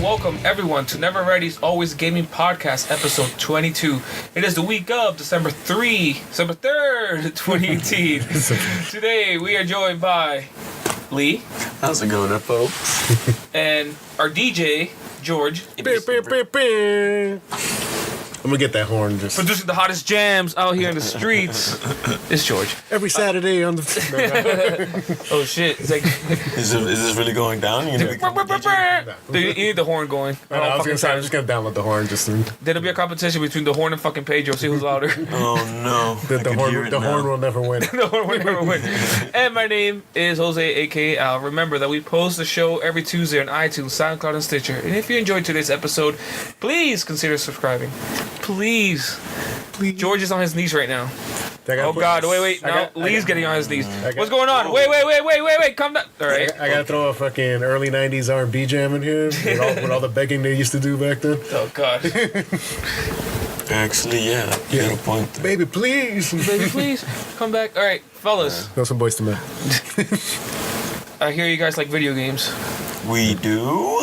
welcome everyone to Never Ready's Always Gaming Podcast, episode 22. It is the week of December 3rd, 2018. Today we are joined by Lee. How's it going, folks? And our DJ, George. I'm gonna get that horn. Just Producing the hottest jams out here in the streets. It's George. every Saturday on the. Oh shit. It's like, Is this really going down? You Dude, you need the horn going. I was gonna say I'm just gonna download the horn just to, There'll be a competition between the horn and fucking Pedro. See who's louder. Oh no! the horn will never win. The horn will never win. And my name is Jose, aka Al. Remember that we post the show every Tuesday on iTunes, SoundCloud, and Stitcher. And if you enjoyed today's episode, please consider subscribing. Please. George is on his knees right now. Oh God! Wait! No, Lee's getting on his knees. What's going on? Wait! Calm down. All right. I gotta throw a fucking early '90s R&B jam in here with all the begging they used to do back then. Oh God. Actually, yeah. You got a point there. Baby, please. Baby, please come back. All right, fellas. Know some boys to men. I hear you guys like video games. We do.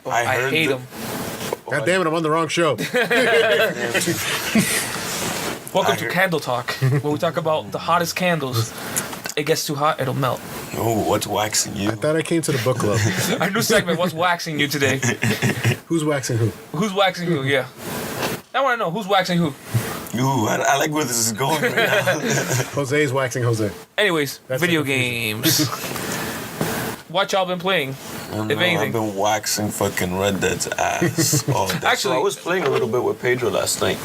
I hate them. God damn it! I'm on the wrong show. Welcome to Candle Talk, where we talk about the hottest candles. It gets too hot, it'll melt. Oh, what's waxing you? I thought I came to the book club. Our new segment, what's waxing you today? Who's waxing who? Who's waxing who? Yeah. I want to know who's waxing who. Ooh, I like where this is going right now. Jose's waxing Jose. Anyways, That's video the games. What y'all been playing? If anything. I've been waxing fucking Red Dead's ass all day. Actually- So I was playing a little bit with Pedro last night.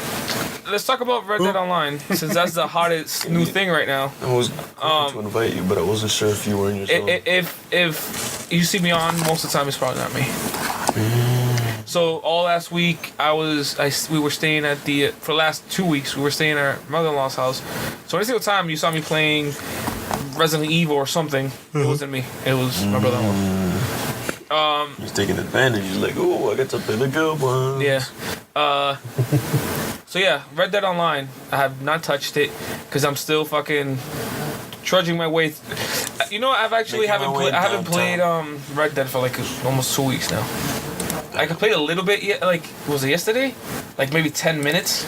Let's talk about Red Dead Online, since that's the hottest new thing right now. I was going to invite you, but I wasn't sure if you were in your zone. If you see me on, most of the time it's probably not me. So all last week we were staying at for the last 2 weeks we were staying at our mother-in-law's house. So every single time you saw me playing Resident Evil or something, it wasn't me. It was my brother-in-law. He's taking advantage. He's like, oh, I get to play the good one. Yeah. So yeah, Red Dead Online. I have not touched it because I'm still fucking trudging my way. You know, I haven't played Red Dead for like almost 2 weeks now. I could play a little bit. Like, was it yesterday? Like maybe 10 minutes.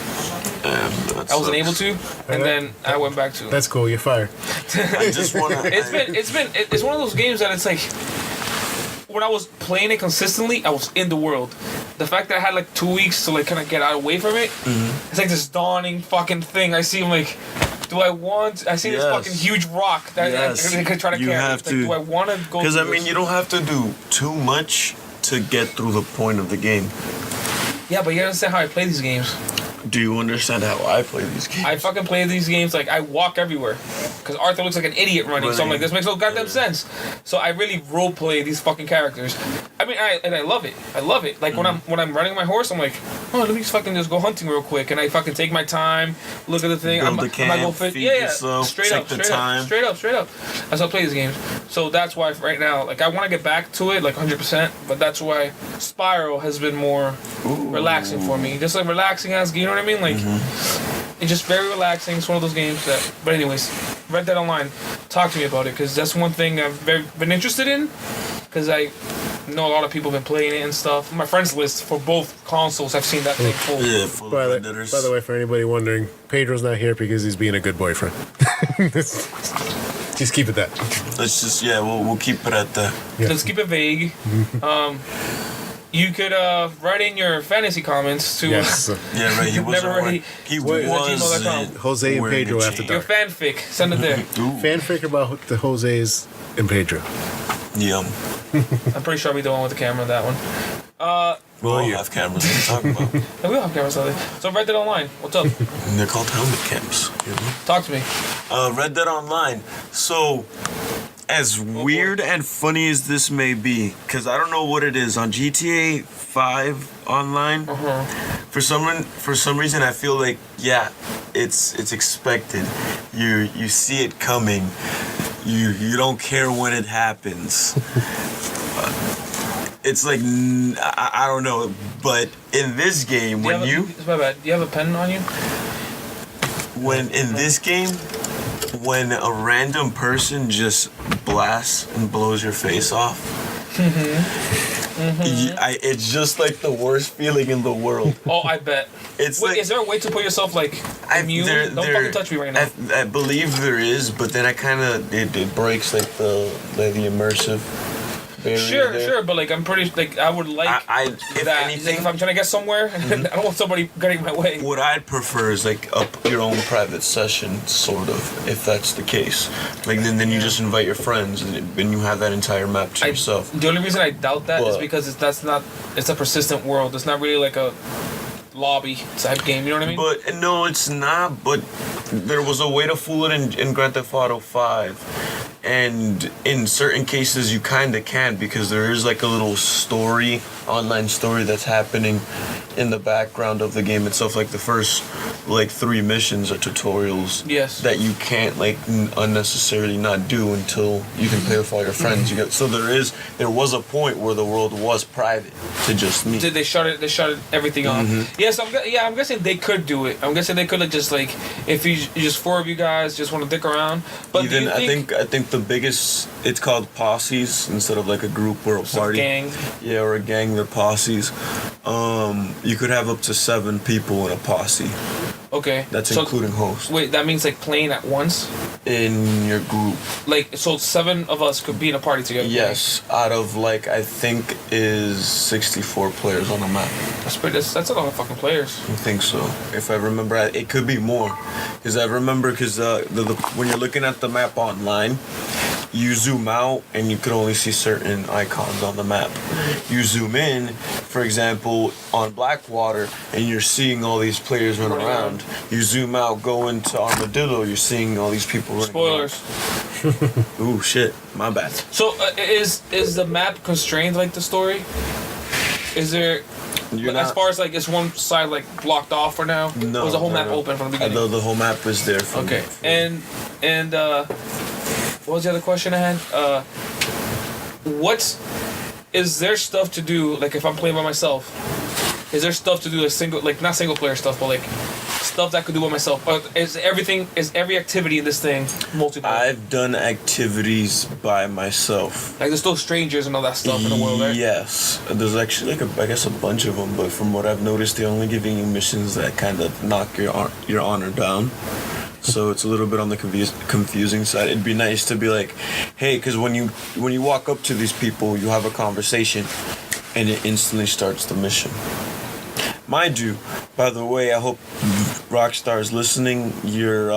I wasn't able to, and then I went back to. That's cool. You're fired. I just want to. It's one of those games that it's like. When I was playing it consistently, I was in the world. The fact that I had like 2 weeks to like kind of get away from it, it's like this dawning fucking thing. I see, I'm like, I see this fucking huge rock that I could try to carry. Have to. Do I want to go? Because I mean, you don't have to do too much to get through the point of the game. Yeah, but you understand how I play these games. Do you understand how I play these games? I fucking play these games like I walk everywhere. Because Arthur looks like an idiot running. So I'm like, this makes no goddamn sense. So I really role play these fucking characters. I mean, I love it. I love it. Like when I'm running my horse, I'm like, oh, let me just go hunting real quick. And I fucking take my time, look at the thing. Build the camp, feed yourself, straight check up. the time. Straight up. That's how I play these games. So that's why right now, like I want to get back to it like 100%. But that's why Spyro has been more relaxing for me. Just like relaxing as, you know what I mean? Like, it's just very relaxing. It's one of those games that. But anyways, Red Dead Online. Talk to me about it, because that's one thing I've been interested in. Because I know a lot of people have been playing it and stuff. My friends list for both consoles, I've seen that thing full. Yeah, full By of the way, for anybody wondering, Pedro's not here because he's being a good boyfriend. Just keep it that. Let's just we'll keep it at that. Yeah. Let's keep it vague. You could write in your fantasy comments to Yes. Yeah, right. He was Never ready. He Wait, was gmail.com. Jose and wearing Pedro a after chain. your dark. fanfic. Send it there. Fanfic about the Jose's and Pedro. Yum. I'm pretty sure I'll be the one with the camera on that one. We all have cameras. What are you talking about? And we all have cameras on there. So Red Dead Online. What's up? They're called helmet cams. You know? Talk to me. Red Dead Online. So, as weird and funny as this may be, because I don't know what it is on GTA 5 Online. For some reason, I feel like it's expected. You see it coming. You don't care when it happens. It's like I don't know, but in this game, It's my bad. Do you have a pen on you? in this game, when a random person just blasts and blows your face off, It's just like the worst feeling in the world. Oh, I bet. It's Wait, like, is there a way to put yourself like immune? Don't fucking touch me right now. I believe there is, but then I kind of it breaks like the immersive barrier there. Sure, but like I'm pretty like I would like If that. anything, Like, if I'm trying to get somewhere, I don't want somebody getting in my way. what I'd prefer is like your own private session, sort of, if that's the case. Like then you just invite your friends and you have that entire map to yourself. The only reason I doubt that is But- because it's a persistent world. It's not really like a lobby type game. You know what I mean? But no, it's not. But there was a way to fool it in Grand Theft Auto 5, and in certain cases you kind of can, because there is like a little story, online story that's happening in the background of the game itself. Like the first like 3 missions are tutorials. Yes. That you can't like unnecessarily not do until you can play with all your friends. So there was a point where the world was private to just me. Did they shut it? They shut everything on. Mm-hmm. Yes, I'm guessing they could do it. I'm guessing they could have just like if you just 4 of you guys just want to dick around. But do Even you think I think the biggest, it's called posses instead of like a group or a party. gang? Yeah, or a gang. They're posses. You could have up to 7 people in a posse. Okay. That's So- including host Wait, that means like playing at once? in your group. Like so 7 of us could be in a party together. Yes, out of like I think is 64 players on the map. That's a lot of fucking players. I think so. If I remember, it could be more, because I remember when you're looking at the map online, you zoom out and you can only see certain icons on the map. You zoom in, for example, on Blackwater, and you're seeing all these players run around. You zoom out, go into Armadillo, you're seeing all these people running Spoilers. around. Ooh, shit. My bad. So is the map constrained like the story? Is there as far as like is one side like blocked off for now? No. Or is the whole no, map no. open from the beginning? The whole map is there. Okay. And what was the other question I had? Is there stuff to do like if I'm playing by myself? Is there stuff to do not single player stuff, but like stuff that I could do by myself? Or is every activity in this thing multiplayer? I've done activities by myself. Like there's still strangers and all that stuff in the world, right? Yes, there's actually I guess a bunch of them, but from what I've noticed, they're only giving you missions that kind of knock your honor down. So it's a little bit on the confusing side. It'd be nice to be like, hey, because when you walk up to these people, you have a conversation, and it instantly starts the mission. Mind you, by the way, I hope Rockstar is listening. Your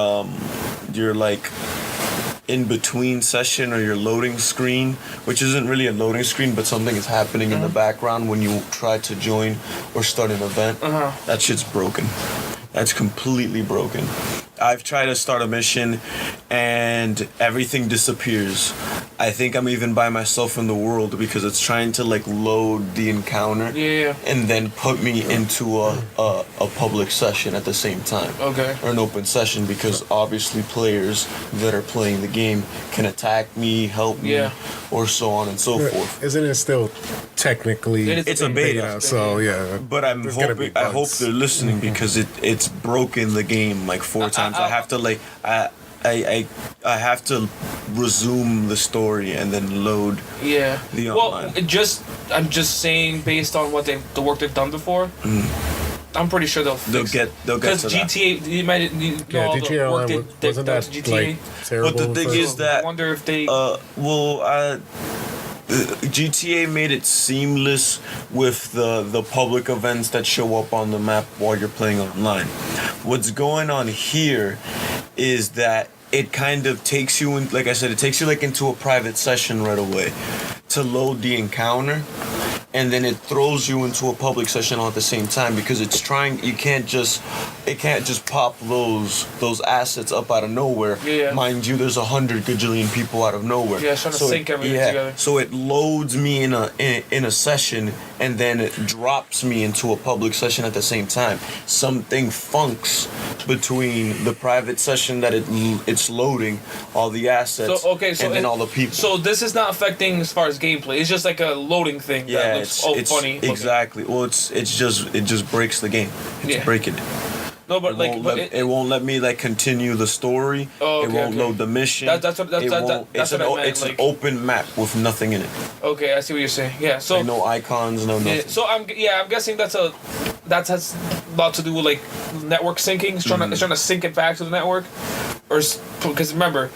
like in between session or your loading screen, which isn't really a loading screen, but something is happening in the background when you try to join or start an event. That shit's broken. That's completely broken. I've tried to start a mission and everything disappears. I think I'm even by myself in the world because it's trying to like load the encounter and then put me into a public session at the same time. Okay. Or an open session, because obviously players that are playing the game can attack me, help me, or so on and so forth. Isn't it still technically? It's a beta, so yeah. But I hope bugs. they're listening because it's broken the game like 4 times. I have to like I have to resume the story and then load the online. Well, I'm just saying based on what the work they've done before. I'm pretty sure they'll get to that. Because GTA, you might know all the GTA work Online they've wasn't done that to GTA. like terrible? But the thing at first? is that I wonder if they. GTA made it seamless with the public events that show up on the map while you're playing online. What's going on here is that it kind of takes you in, like I said, it takes you like into a private session right away to load the encounter, and then it throws you into a public session all at the same time, because it can't just pop those assets up out of nowhere. Mind you, there's 100 gajillion people out of nowhere. Yeah, it's trying to sync everything together. So it loads me in a session, and then it drops me into a public session at the same time. Something funks between the private session that it's loading all the assets, and then all the people. So this is not affecting as far as gameplay. It's just like a loading thing. That looks it's funny. Exactly. Well, it just breaks the game. It's breaking it. No, but like, it won't let me like continue the story. Oh, okay, it won't okay. load the mission. That's what It won't- that's it's what I an, meant. it's Like, an open map with nothing in it. okay, I see what you're saying. Yeah, so Like, no icons, no nothing. yeah, so I'm guessing that has a lot to do with like network syncing. It's trying to sync it back to the network, because remember,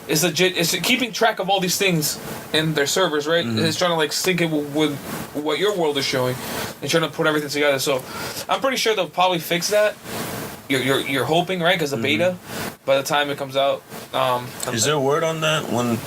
it's legit. It's keeping track of all these things in their servers, right? It's trying to like sync it with what your world is showing, and trying to put everything together. So I'm pretty sure they'll probably fix that. You're hoping, right? Because the beta, by the time it comes out, Is there word on that one?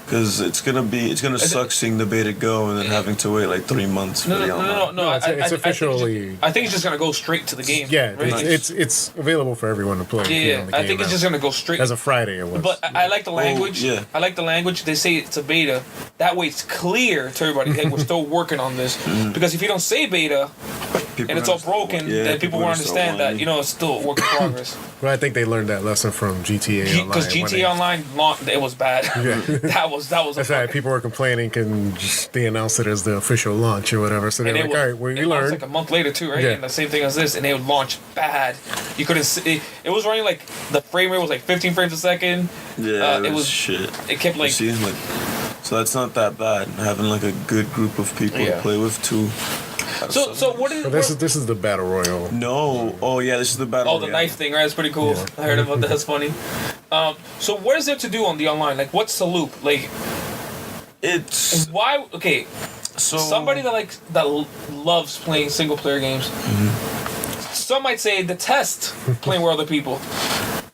Because it's gonna suck seeing the beta go and then having to wait like 3 months for the online. no. It's officially. I think it's just gonna go straight to the game. Yeah, right? it's available for everyone to play. Yeah, I think it's just gonna go straight. As of Friday, it was. But I like the language. yeah. I like the language. They say it's a beta. That way, it's clear to everybody. Hey, we're still working on this. Because if you don't say beta People and it's all understand- broken, yeah, then people won't understand understand that why. it's still a work in progress. But I think they learned that lesson from GTA Online. Because when GTA they- Online, it was bad. that was. That's right. People were complaining, and they announced it as the official launch or whatever. So they're And like, all right, well, it you launched learned. like a month later too, right? Yeah. And the same thing as this, and it would launch bad. You couldn't see. It was running like the frame rate was like 15 frames a second. Yeah, it was shit. It kept like. See, like, so that's not that bad. Having like a good group of people Yeah. to play with too. So what is? But this is the battle royale. No. Oh yeah, this is the battle. Oh, the royale. knife thing, right? It's pretty cool. Yeah. I heard about that. That's funny. So what is there to do on the online? Like, what's the loop? Like, It's why? Okay, so somebody that loves playing single player games. Some might say detest playing with other people.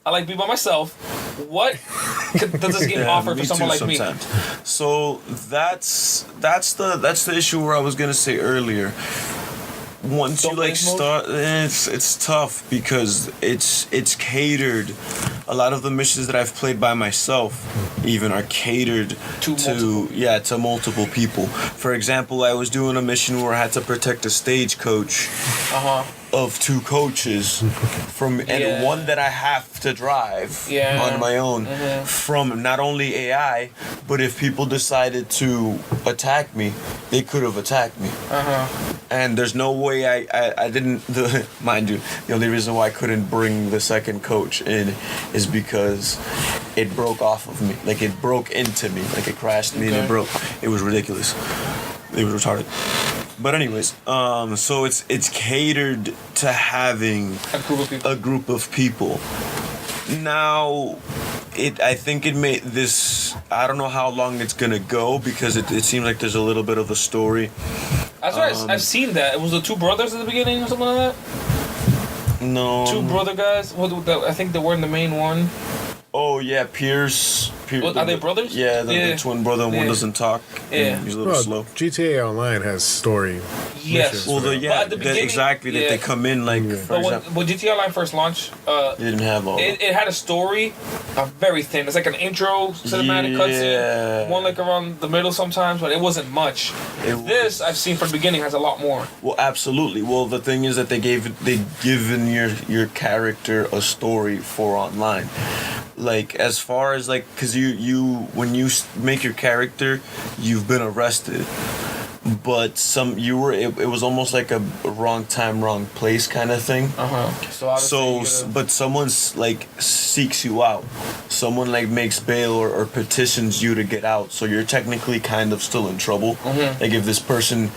I like to be by myself. What does this game offer for me someone too like me? sometimes. So that's the issue where I was gonna say earlier. Once Don't you like waste mode? start, it's tough because it's catered. A lot of the missions that I've played by myself, even, are catered to multiple people. For example, I was doing a mission where I had to protect a stagecoach of 2 coaches and one that I have to drive on my own from not only AI, but if people decided to attack me, they could have attacked me. And there's no way I didn't. Mind you, the only reason why I couldn't bring the second coach in is because it broke off of me. Like, it broke into me. Like, it crashed me and it broke. It was ridiculous. It was retarded. But anyways, so it's catered to having A group of people. Now, I think it made this. I don't know how long it's gonna go because it seems like there's a little bit of a story. That's right. I've seen that. It was the 2 brothers at the beginning or something like that. No. 2 brother guys. I think they were in the main one. Oh yeah, Pierce. Are they brothers? Yeah, the twin brother. One doesn't talk. Yeah. He's a little Well, slow. GTA Online has story. Yes. missions Well, for them. But at the beginning, exactly. That they come in like, for But example, when GTA Online first launched, they didn't have all. it had a story, very thin. It's like an intro cinematic cutscene, one like around the middle sometimes, but it wasn't much. This I've seen from the beginning has a lot more. Well, absolutely. Well, the thing is that they given your character a story for online. Like, as far as like, cause you when you make your character, you've been arrested. But it was almost like a wrong time, wrong place kind of thing. So But someone's like seeks you out. Someone like makes bail or petitions you to get out. So you're technically kind of still in trouble. Like, if this person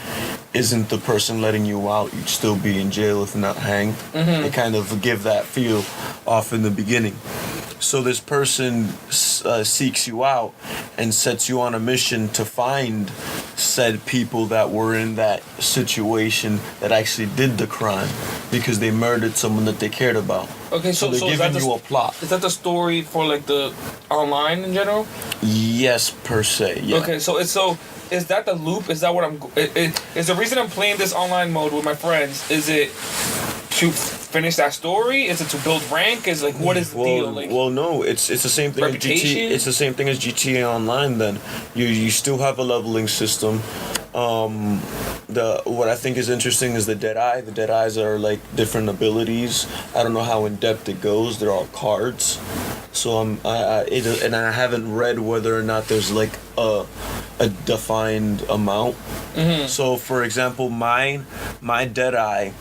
isn't the person letting you out, you'd still be in jail if not hanged. They kind of give that feel off in the beginning. So this person seeks you out and sets you on a mission to find said people that were in that situation that actually did the crime because they murdered someone that they cared about. Okay, so they're is that giving you a plot. Is that the story for like the online in general? Yes, per se. Yeah. Okay, is that the loop? Is that what I'm? Is the reason I'm playing this online mode with my friends? Is it to finish that story? Is it to build rank? Is like what is the deal? Like, No, it's the same thing as Reputation? GTA. It's the same thing as GTA Online. Then you still have a leveling system. What I think is interesting is the Deadeye. The Deadeyes are like different abilities. I don't know how in depth it goes. They're all cards. So and I haven't read whether or not there's like a defined amount. So for example, my Deadeye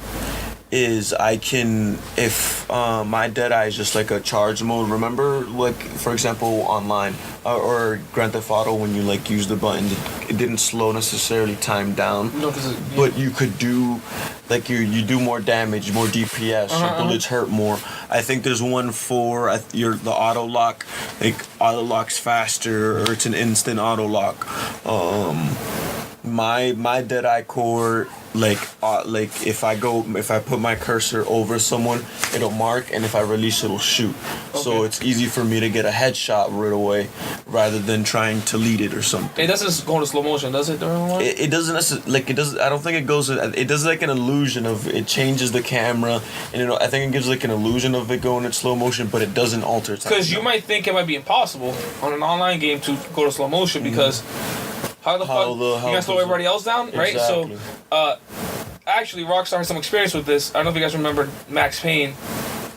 is I can, if my Deadeye is just like a charge mode, remember, like, for example, online, or Grand Theft Auto, when you, like, use the button, it didn't slow necessarily time down, No, 'cause but you could do, like, you do more damage, more DPS, your bullets hurt more. I think there's one for the auto lock, like, auto locks faster, or it's an instant auto lock. My Deadeye core, like if I put my cursor over someone, it'll mark, and if I release, it'll shoot. So Okay. it's easy for me to get a headshot right away, rather than trying to lead it or something. It doesn't go into slow motion, does it? During one? It doesn't necessarily, like, it does. I don't think it goes. It does like an illusion of it changes the camera, and I think it gives like an illusion of it going in slow motion, but it doesn't alter time. Because you might think it might be impossible on an online game to go to slow motion because how the fuck you gonna slow everybody else down, right? Exactly. So, actually, Rockstar has some experience with this. I don't know if you guys remember Max Payne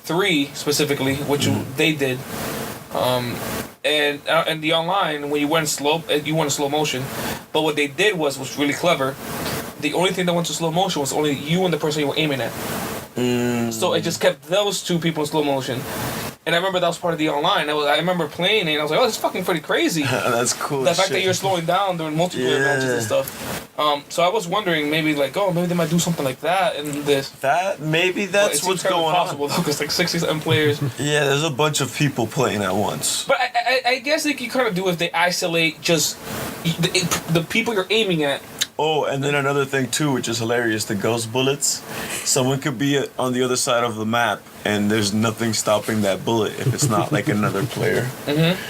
3 specifically, which they did. And the online, when you went in slow motion. But what they did was really clever. The only thing that went to slow motion was only you and the person you were aiming at. So it just kept those two people in slow motion. And I remember that was part of the online. I remember playing it, and I was like, oh, this is fucking pretty crazy. That's cool. The fact that you're slowing down during multiplayer matches and stuff. So I was wondering, maybe they might do something like that in this. Maybe that's what's going possible, though, because like 67 players. Yeah, there's a bunch of people playing at once. But I guess they could kind of do if they isolate just the people you're aiming at. Oh, and then another thing too, which is hilarious, the ghost bullets. Someone could be on the other side of the map, and there's nothing stopping that bullet if it's not like another player.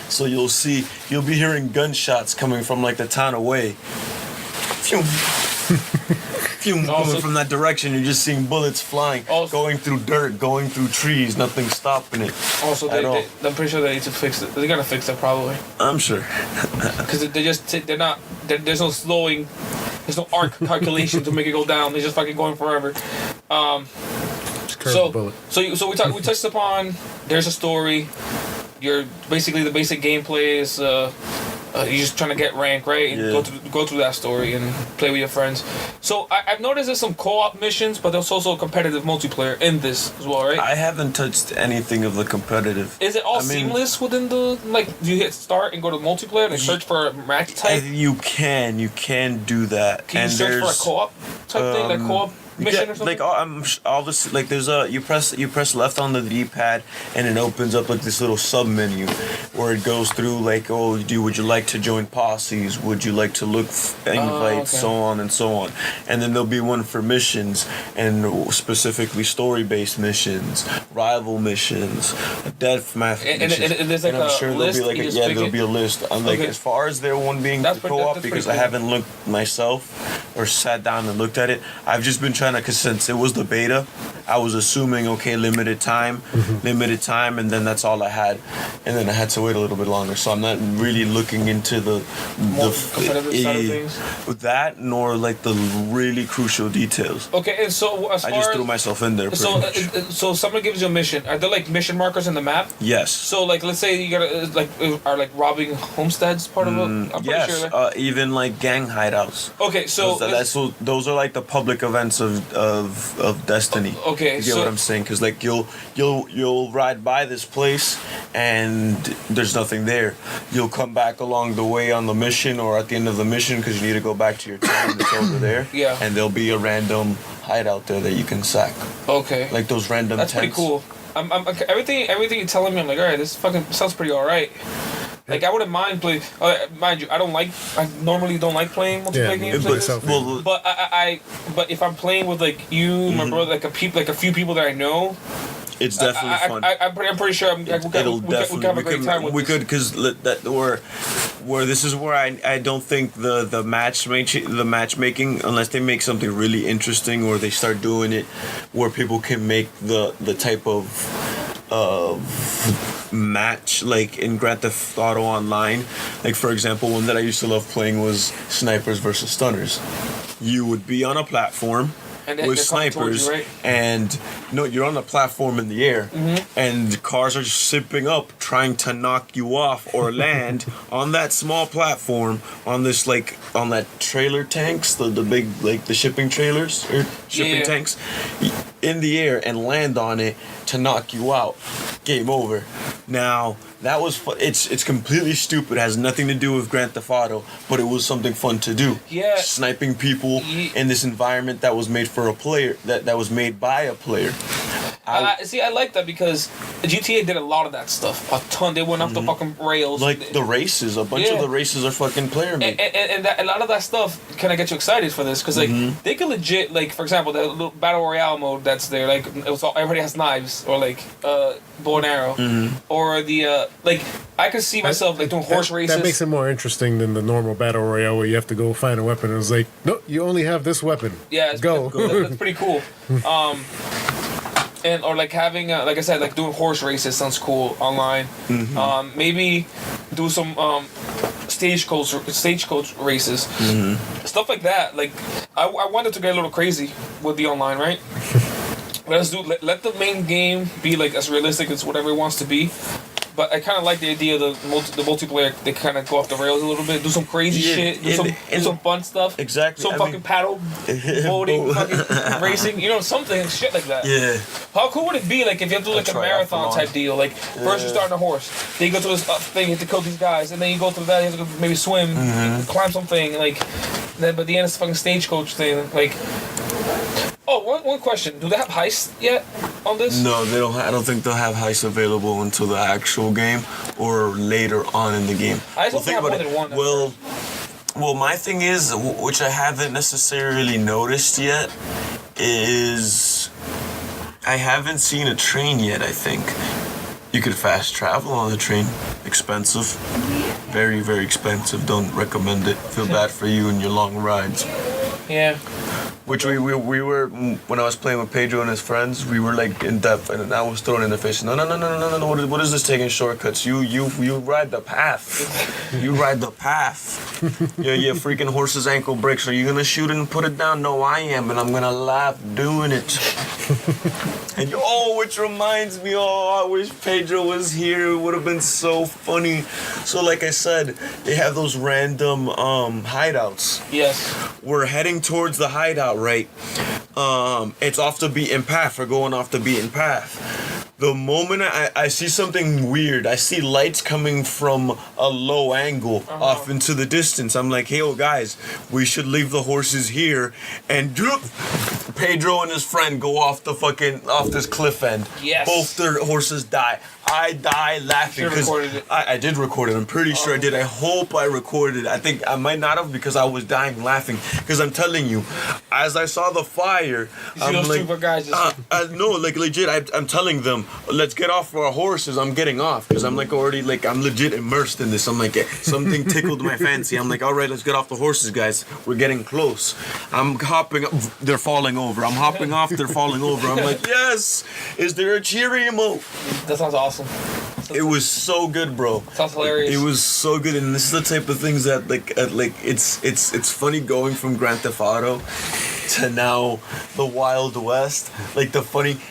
So you'll be hearing gunshots coming from like the town away. Phew. Phew, coming from that direction, you're just seeing bullets flying, going through dirt, going through trees, nothing stopping it. Also, I'm pretty sure they need to fix it. They're gonna fix it probably. I'm sure. Because there's no slowing. There's no arc calculation to make it go down. They're just fucking going forever. Just curve the bullet. So we touched upon. There's a story. You're basically the basic gameplay is you're just trying to get rank, right? And go through that story and play with your friends. So I've noticed there's some co-op missions, but there's also competitive multiplayer in this as well, right? I haven't touched anything of the competitive. Is it all seamless within the, like, do you hit start and go to multiplayer and search for a match type? You can do that. Can you search for a co-op type thing, like co-op mission or something? Like all this, like there's you press left on the D-pad and it opens up like this little sub menu where it goes through like, oh, would you like to join posses? Would you like to look invites, so on and so on. And then there'll be one for missions, and specifically story-based missions, rival missions, deathmatch missions. And there's like and I'm a sure list, there'll be like there'll be a list. I'm like, as far as their one being co-op, because I haven't looked myself or sat down and looked at it. I've just been trying to, because since it was the beta, I was assuming, okay, limited time, and then that's all I had. And then I had to wait a little bit longer. So I'm not really looking into the competitive side of things? That, nor like the really crucial details. Okay, and so as far I just threw myself in there. So someone gives you a mission. Are there like mission markers in the map? Yes. So like, let's say you gotta are like robbing homesteads part of it? I'm pretty yes. sure. Even like gang hideouts. Okay, so those are like the public events of Destiny. Okay, you get what I'm saying? Because like you'll ride by this place and there's nothing there. You'll come back along the way on the mission or at the end of the mission because you need to go back to your town that's over there. Yeah. And there'll be a random hideout there that you can sack. Okay. Like those random That's tents. pretty cool. I'm everything you're telling me, I'm like, all right, this fucking sounds pretty all right. Like, I wouldn't mind playing. Mind you, I normally don't like playing multiplayer games like this. But but if I'm playing with like you, my brother, like a few people that I know, it's definitely fun. I'm pretty sure we can have a great time with this. We could, because where this is where I don't think the matchmaking, unless they make something really interesting or they start doing it where people can make the type of match like in Grand Theft Auto Online. Like, for example, one that I used to love playing was snipers versus stunners. You would be on a platform with snipers, right? And you're on the platform in the air, and cars are just zipping up trying to knock you off or land on that small platform on this, like, on that trailer tanks, the big, like, the shipping trailers or shipping tanks. in the air and land on it to knock you out. Game over. Now, that was fun. It's completely stupid. It has nothing to do with Grand Theft Auto, but it was something fun to do. Yeah. Sniping people in this environment that was made for a player, that was made by a player. I like that because GTA did a lot of that stuff. A ton. They went off the fucking rails. Like the races. A bunch of the races are fucking player made. And a lot of that stuff kind of gets you excited for this because like they could legit, like, for example, the little battle royale mode that's there, like it was all, everybody has knives or like bow and arrow, or the like I could see myself like doing horse races. That makes it more interesting than the normal battle royale where you have to go find a weapon and it's like, no, you only have this weapon. Yeah, go. That's pretty cool. And or like having like I said, like doing horse races sounds cool online. Maybe do some stagecoach races, stuff like that. Like I wanted to get a little crazy with the online, right? Let the main game be like as realistic as whatever it wants to be. But I kind of like the idea of the multiplayer. They kind of go off the rails a little bit, do some crazy shit, do some fun stuff. Exactly. Some fucking paddle boating, fucking racing. You know, something shit like that. Yeah. How cool would it be, like, if you have to do like a marathon type deal? Like, first you start on a horse, then you go to this thing, you have to kill these guys, and then you go through that, you have to maybe swim, climb something, like. Then, but the end it's a fucking stagecoach thing, like. Oh, one question. Do they have heists yet on this? No, they don't. I don't think they'll have heists available until the actual game or later on in the game. I just think more than one. Well, my thing is, which I haven't necessarily noticed yet, is I haven't seen a train yet. I think you could fast travel on the train. Expensive, very, very expensive. Don't recommend it. Feel bad for you and your long rides. Yeah. Which we were, when I was playing with Pedro and his friends, we were like in depth, and I was thrown in the face. No. What is this taking shortcuts? You ride the path. You ride the path. Your freaking horse's ankle breaks. Are you gonna shoot it and put it down? No, I am, and I'm gonna laugh doing it. And which reminds me, I wish Pedro was here. It would have been so funny. So like I said, they have those random hideouts. Yes. We're heading towards the hideout, right? It's off the beaten path. We're going off the beaten path. The moment I see something weird, I see lights coming from a low angle off into the distance. I'm like, hey, guys, we should leave the horses here. And Pedro and his friend go off this cliff end. Yes. Both their horses die. I die laughing because I did record it. I'm pretty sure I did. I hope I recorded it. I think I might not have because I was dying laughing. Because I'm telling you, as I saw the fire, I'm like, no, like legit. I'm telling them, let's get off our horses. I'm getting off because I'm like already like I'm legit immersed in this. I'm like something tickled my fancy. I'm like, all right, let's get off the horses, guys. We're getting close. I'm hopping up. They're falling over. I'm hopping off. They're falling over. I'm like, yes. Is there a cheery emote? That sounds awesome. It was so good, bro. Sounds hilarious. It was so good, and this is the type of things that it's funny going from Grand Theft Auto to now the Wild West. Like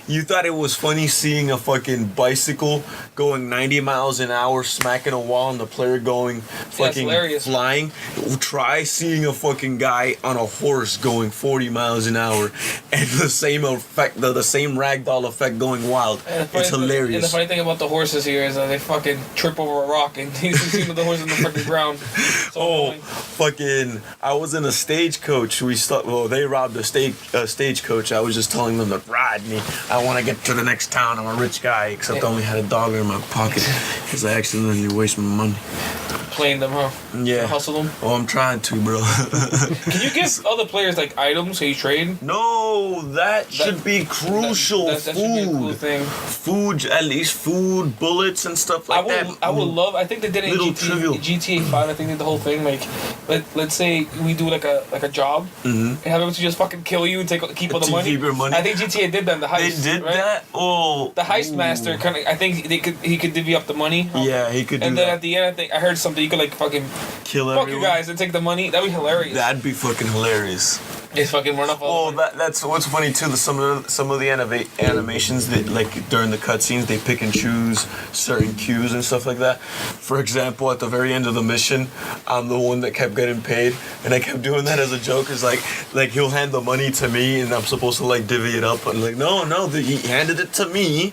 you thought it was funny seeing a fucking bicycle going 90 miles an hour smacking a wall and the player going fucking flying. Try seeing a fucking guy on a horse going 40 miles an hour and the same effect, the same ragdoll effect going wild. It's hilarious. And the funny thing about the horses here is that they fucking trip over a rock and you see the horse in the fucking ground. So fucking! I was in a stagecoach. They robbed a stagecoach. I was just telling them to ride me. I want to get to the next town. I'm a rich guy, except I only had $1 in my pocket because I accidentally wasted my money. Playing them, huh? Yeah. Hustle them? Oh, I'm trying to, bro. Can you give other players like items so you trade? No, that should be crucial. That should be a cool thing. Food, at least food, bullets and stuff like that. I would love. I think they did it in GTA 5. I think they did the whole thing. Like, let's say we do like a job and have them to just fucking kill you and keep all the money. Keep your money. I think GTA did that in the heist. They did right? that. Oh, the heist master kind of. I think he could divvy up the money. Yeah, he could. And then at the end, I heard something. You could like fucking kill everyone. Fuck you guys and take the money. That'd be hilarious. That'd be fucking hilarious. It's fucking run up all Well, that's what's funny too. Some of the animations that like during the cutscenes they pick and choose certain cues and stuff like that. For example, at the very end of the mission, I'm the one that kept getting paid, and I kept doing that as a joke. It's like he'll hand the money to me, and I'm supposed to like divvy it up. And like no, he handed it to me,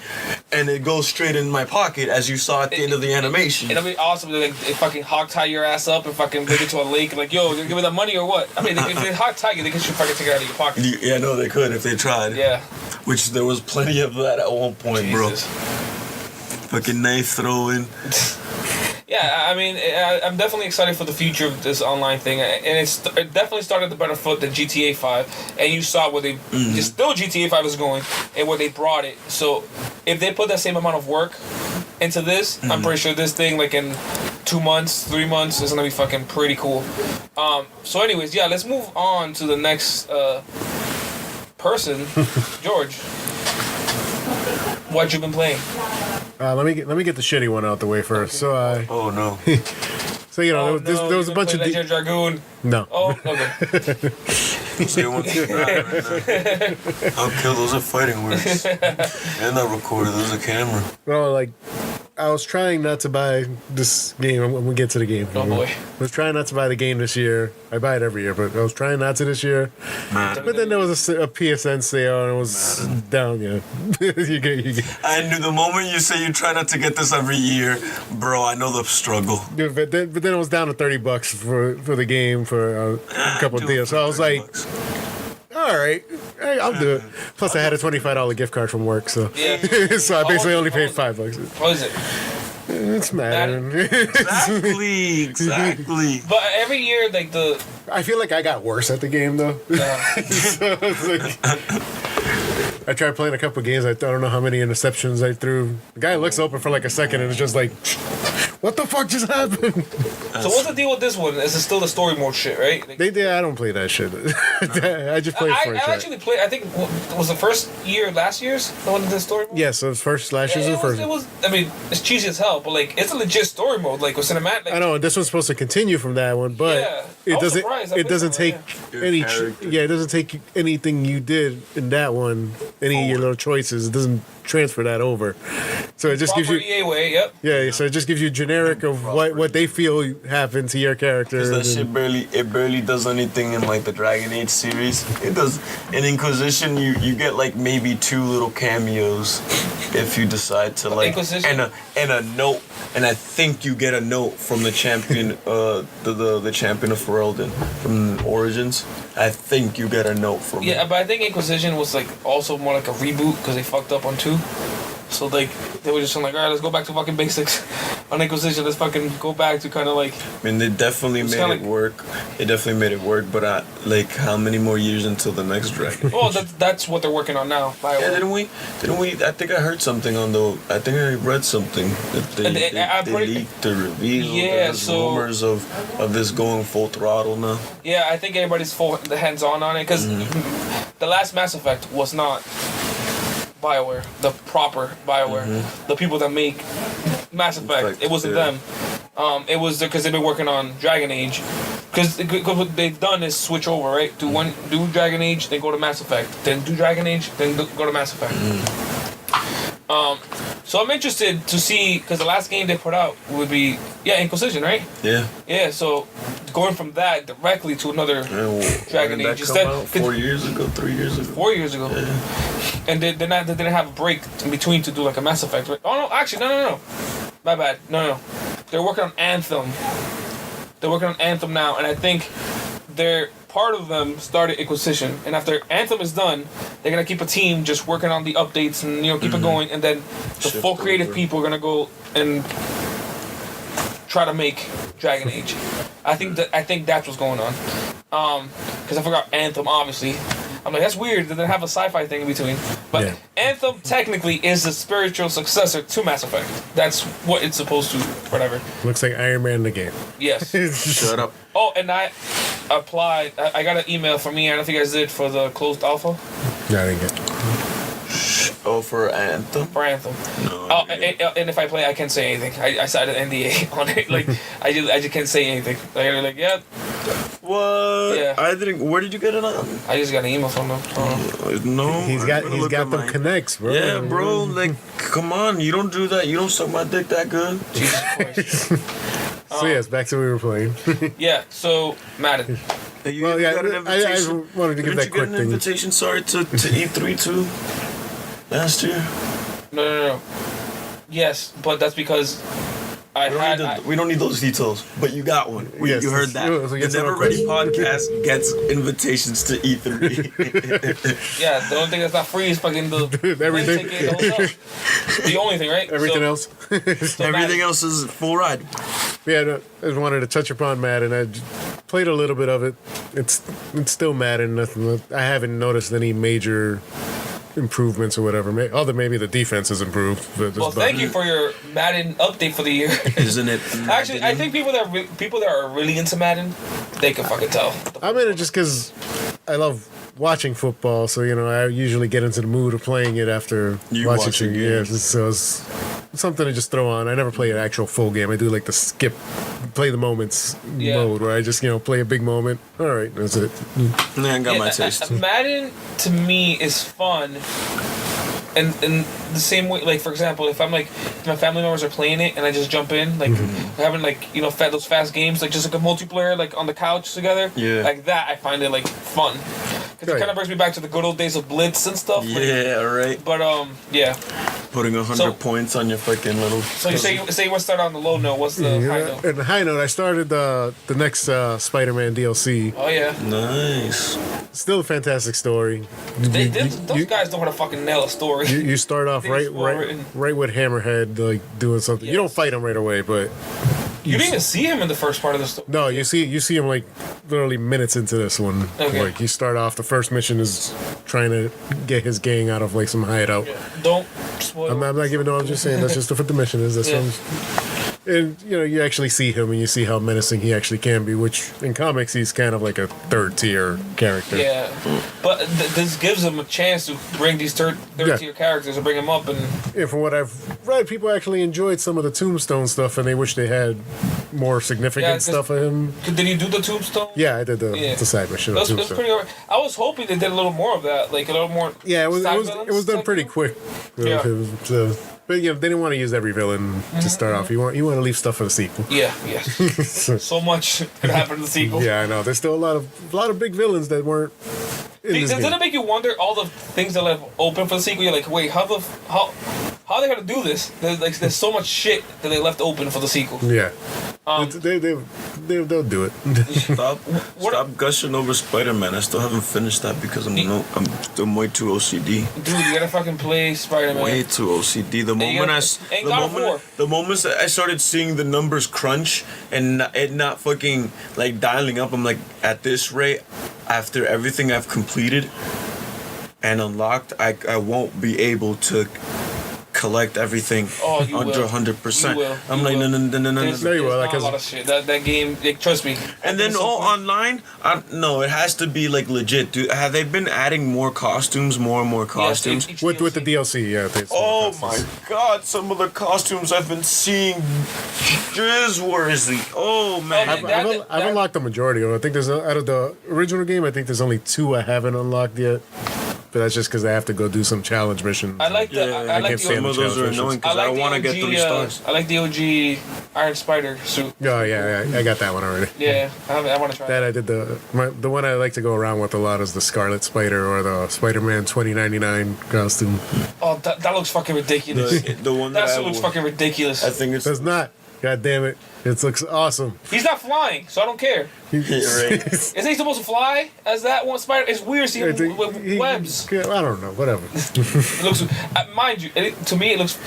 and it goes straight in my pocket, as you saw at the end of the animation. It'll be awesome. They fucking hog tie your ass up and fucking bring it to a lake. Like, yo, you give me that money or what? I mean, if they hog tie you, they can fucking take it out of your pocket. Yeah, no, they could if they tried. Yeah. Which there was plenty of that at one point, Jesus. bro. Fucking knife throwing. Yeah, I mean, I'm definitely excited for the future of this online thing, and it definitely started the better foot than GTA 5. And you saw where still GTA 5 is going, and where they brought it. So if they put that same amount of work into this, I'm pretty sure this thing, like in 2 months, 3 months, is gonna be fucking pretty cool. So anyways, yeah, let's move on to the next person, George. What you been playing? Let me get the shitty one out the way first. Okay. So Oh no. so you know there was a bunch of Legend Dragoon. no. Oh, okay. So you want to I'll kill those are fighting words. And not recorded, those are camera. Well, like I was trying not to buy this game. I'm gonna get to the game. Oh boy. I was trying not to buy the game this year. I buy it every year, but I was trying not to this year. Man. But then there was a PSN sale and it was down. Yeah, you get. I knew the moment you say you try not to get this every year, bro, I know the struggle. Yeah, but then it was down to $30 for the game for a couple of deals. So I was like, all right, hey, I'll do it. Plus, I had a $25 gift card from work, so Yeah. so I basically only paid $5. What is it? It's Madden. Exactly. But every year, like the I feel like I got worse at the game though. So it's like, I tried playing a couple of games. I don't know how many interceptions I threw. The guy looks open for like a second and it's just like, what the fuck just happened? so what's the deal with this one? Is it still the story mode shit, right? Like, I don't play that shit. I just play for I it. actually played. I think was the first year last year's the one that did story mode. Yeah, so it's first last year's Yeah, the first. it was. I mean, it's cheesy as hell, but like it's a legit story mode, like with cinematic. Like, I know this one's supposed to continue from that one, but Yeah. I it was doesn't. surprised. I It doesn't played take that Your any. character. Yeah, it doesn't take anything you did in that one. Any of your little choices. It doesn't transfer that over. So it just gives proper you. EA way. Yep. Yeah, so it just gives you generic of what they feel happened to your character. Because that and then- shit barely does anything in like the Dragon Age series. It does in Inquisition you get like maybe 2 little cameos if you decide to like Inquisition? and a note, and I think you get a note from the champion the champion of Ferelden from Origins. I think you get a note from Yeah, him. but I think Inquisition was like also more like a reboot because they fucked up on 2. So like they were just like, all right, let's go back to fucking basics on Inquisition. Let's fucking go back to kind of like. I mean, they definitely It's made kinda it like- work. They definitely made it work, but like how many more years until the next Dragon? Oh, that's what they're working on now. Yeah, BioWare. didn't we? I think I heard something on the. I think I read something that I'm they pretty- leaked or revealed. Yeah, There's so- rumors of this going full throttle now. Yeah, I think everybody's full the hands on it because the last Mass Effect was not BioWare, the proper BioWare, the people that make Mass Effect. It wasn't Yeah. them. It was because they've been working on Dragon Age. Because what they've done is switch over, right? Do Dragon Age, then go to Mass Effect, then do Dragon Age, then go to Mass Effect. So I'm interested to see because the last game they put out would be Inquisition, right? Yeah. Yeah, so going from that directly to another Dragon when did that Age come instead. out? 4 years ago, 3 years ago. 4 years ago. And they didn't have a break in between to do like a Mass Effect. Right? Oh no, actually no. My bad. No. They're working on Anthem. They're working on Anthem now, and I think they're part of them started Inquisition. And after Anthem is done, they're gonna keep a team just working on the updates and keep it going, and then the Shift full creative over. people are gonna go and try to make Dragon Age. I think that's what's going on. Because I forgot Anthem, obviously. I'm like, that's weird. They didn't have a sci-fi thing in between. But Yeah. Anthem technically is the spiritual successor to Mass Effect. That's what it's supposed to, whatever. Looks like Iron Man in the game. Yes. Shut up. Oh, and I applied. I got an email from me. I don't know if you guys did for the closed alpha. Yeah, I didn't get. Oh, for Anthem? For Anthem. No. Oh, and if I play, I can't say anything. I signed an NDA on it. Like I just can't say anything. Like they're like, yeah, What? Yeah. I didn't. Where did you get it on? I just got an email from them. No. He's I'm got gonna look them at mine. connects, bro. Yeah, bro. Like, come on. You don't do that. You don't suck my dick that good. Jesus Christ. So yes, back to what we were playing. Yeah. So Madden. Hey, you Well, yeah, got an I invitation. wanted to give Didn't that you quick get an thing. invitation? Sorry to E3 too. Last year. No. Yes, but that's because I We don't need those details, but you got one. Yes, You heard that. so The yes, Never of Ready course. podcast gets invitations to E E3. yeah. The only thing that's not free is fucking the Everything. plane ticket, the hotel. The only thing, right? Everything So- else. so Everything Madden. else is full ride. Yeah, no, I just wanted to touch upon Madden. I played a little bit of it. It's still Madden. Nothing. I haven't noticed any major improvements or whatever. Other maybe the defense has improved. But Well, thank you for your Madden update for the year. Isn't it? Actually, I think people that are really into Madden, they can fucking tell. I'm in it just because I love watching football. So I usually get into the mood of playing it after You watching watching it. Yeah, games. so it's something to just throw on. I never play an actual full game. I do like the skip, play the moments Yeah. mode where I just play a big moment. All right, that's it. Nah, I got my taste. Madden to me is fun, and the same way. Like for example, if I'm like if my family members are playing it and I just jump in, like we're having like those fast games, like just like a multiplayer, like on the couch together. Yeah. Like that, I find it like fun. Because it Right. kind of brings me back to the good old days of Blitz and stuff. like- Yeah, right. but yeah. Putting 100 So- points on your fucking little. So you say you want to start on the low note. What's the high note? And the high note, I started the next Spider-Man DLC. Oh yeah. Nice. Still a fantastic story. Those guys know how to fucking nail a story. You start off Things right well written. with Hammerhead like doing something. You don't Yes. fight him right away, but You didn't even see him in the first part of the story. no, you see him like literally minutes into this one. Okay. Like you start off, the first mission is trying to get his gang out of like some hideout. Don't spoil. I'm not giving no. I'm just saying that's just what the mission is. That's Yeah. what and you actually see him and you see how menacing he actually can be. Which in comics he's kind of like a third tier character. Yeah, but this gives them a chance to bring these third Yeah. tier characters and bring them up, and And from what I've read, people actually enjoyed some of the Tombstone stuff, and they wish they had more significant Yeah, 'cause- stuff of him. did you do the Tombstone? Yeah, I did the side mission. of That's Tombstone. pretty. I was hoping they did a little more of that, like a little more. Yeah, it was side it was villains done type pretty deal. quick. Yeah. But they didn't want to use every villain to start off. You want to leave stuff for the sequel. Yeah, yes. So much could happen in the sequel. Yeah, I know. There's still a lot of big villains that weren't in this Doesn't game. it make you wonder all the things that left open for the sequel? You're like, wait, how are they gonna do this? There's so much shit that they left open for the sequel. Yeah, Um, they'll do it. Stop gushing over Spider-Man. I still haven't finished that because I'm still way too OCD. Dude, you gotta fucking play Spider-Man. Way too OCD. The moment and God of War. the moments that I started seeing the numbers crunch and it not fucking like dialing up, I'm like, at this rate, after everything I've completed and unlocked, I won't be able to collect everything Oh, you under will. 100%. You will. I'm You like, will. no. There's, No, you will, there's like, not a lot of shit. That game, trust me. And then online, no, it has to be like legit. Dude, have they been adding more costumes, more and more costumes? Yes, with the DLC, yeah. there's some Oh costumes. my god, some of the costumes I've been seeing worthy. Oh man. I've unlocked the majority of them. I think there's out of the original game. I think there's only 2 I haven't unlocked yet. But that's just because I have to go do some challenge missions. I like the. Yeah, I I like can't the. stand Some of those are annoying because I, the want to get OG, 3 stars. I like the OG Iron Spider suit. Oh yeah, I got that one already. Yeah, I want to try That that. I did the one I like to go around with a lot is the Scarlet Spider or the Spider-Man 2099 costume. Oh, that looks fucking ridiculous. The one that That I suit looks wore. fucking ridiculous. I think it's Does not. God damn it! It looks awesome. He's not flying, so I don't care. right. Isn't he supposed to fly as that one spider? It's weird seeing I him think with webs. I don't know. Whatever. It looks, mind you, to me it looks.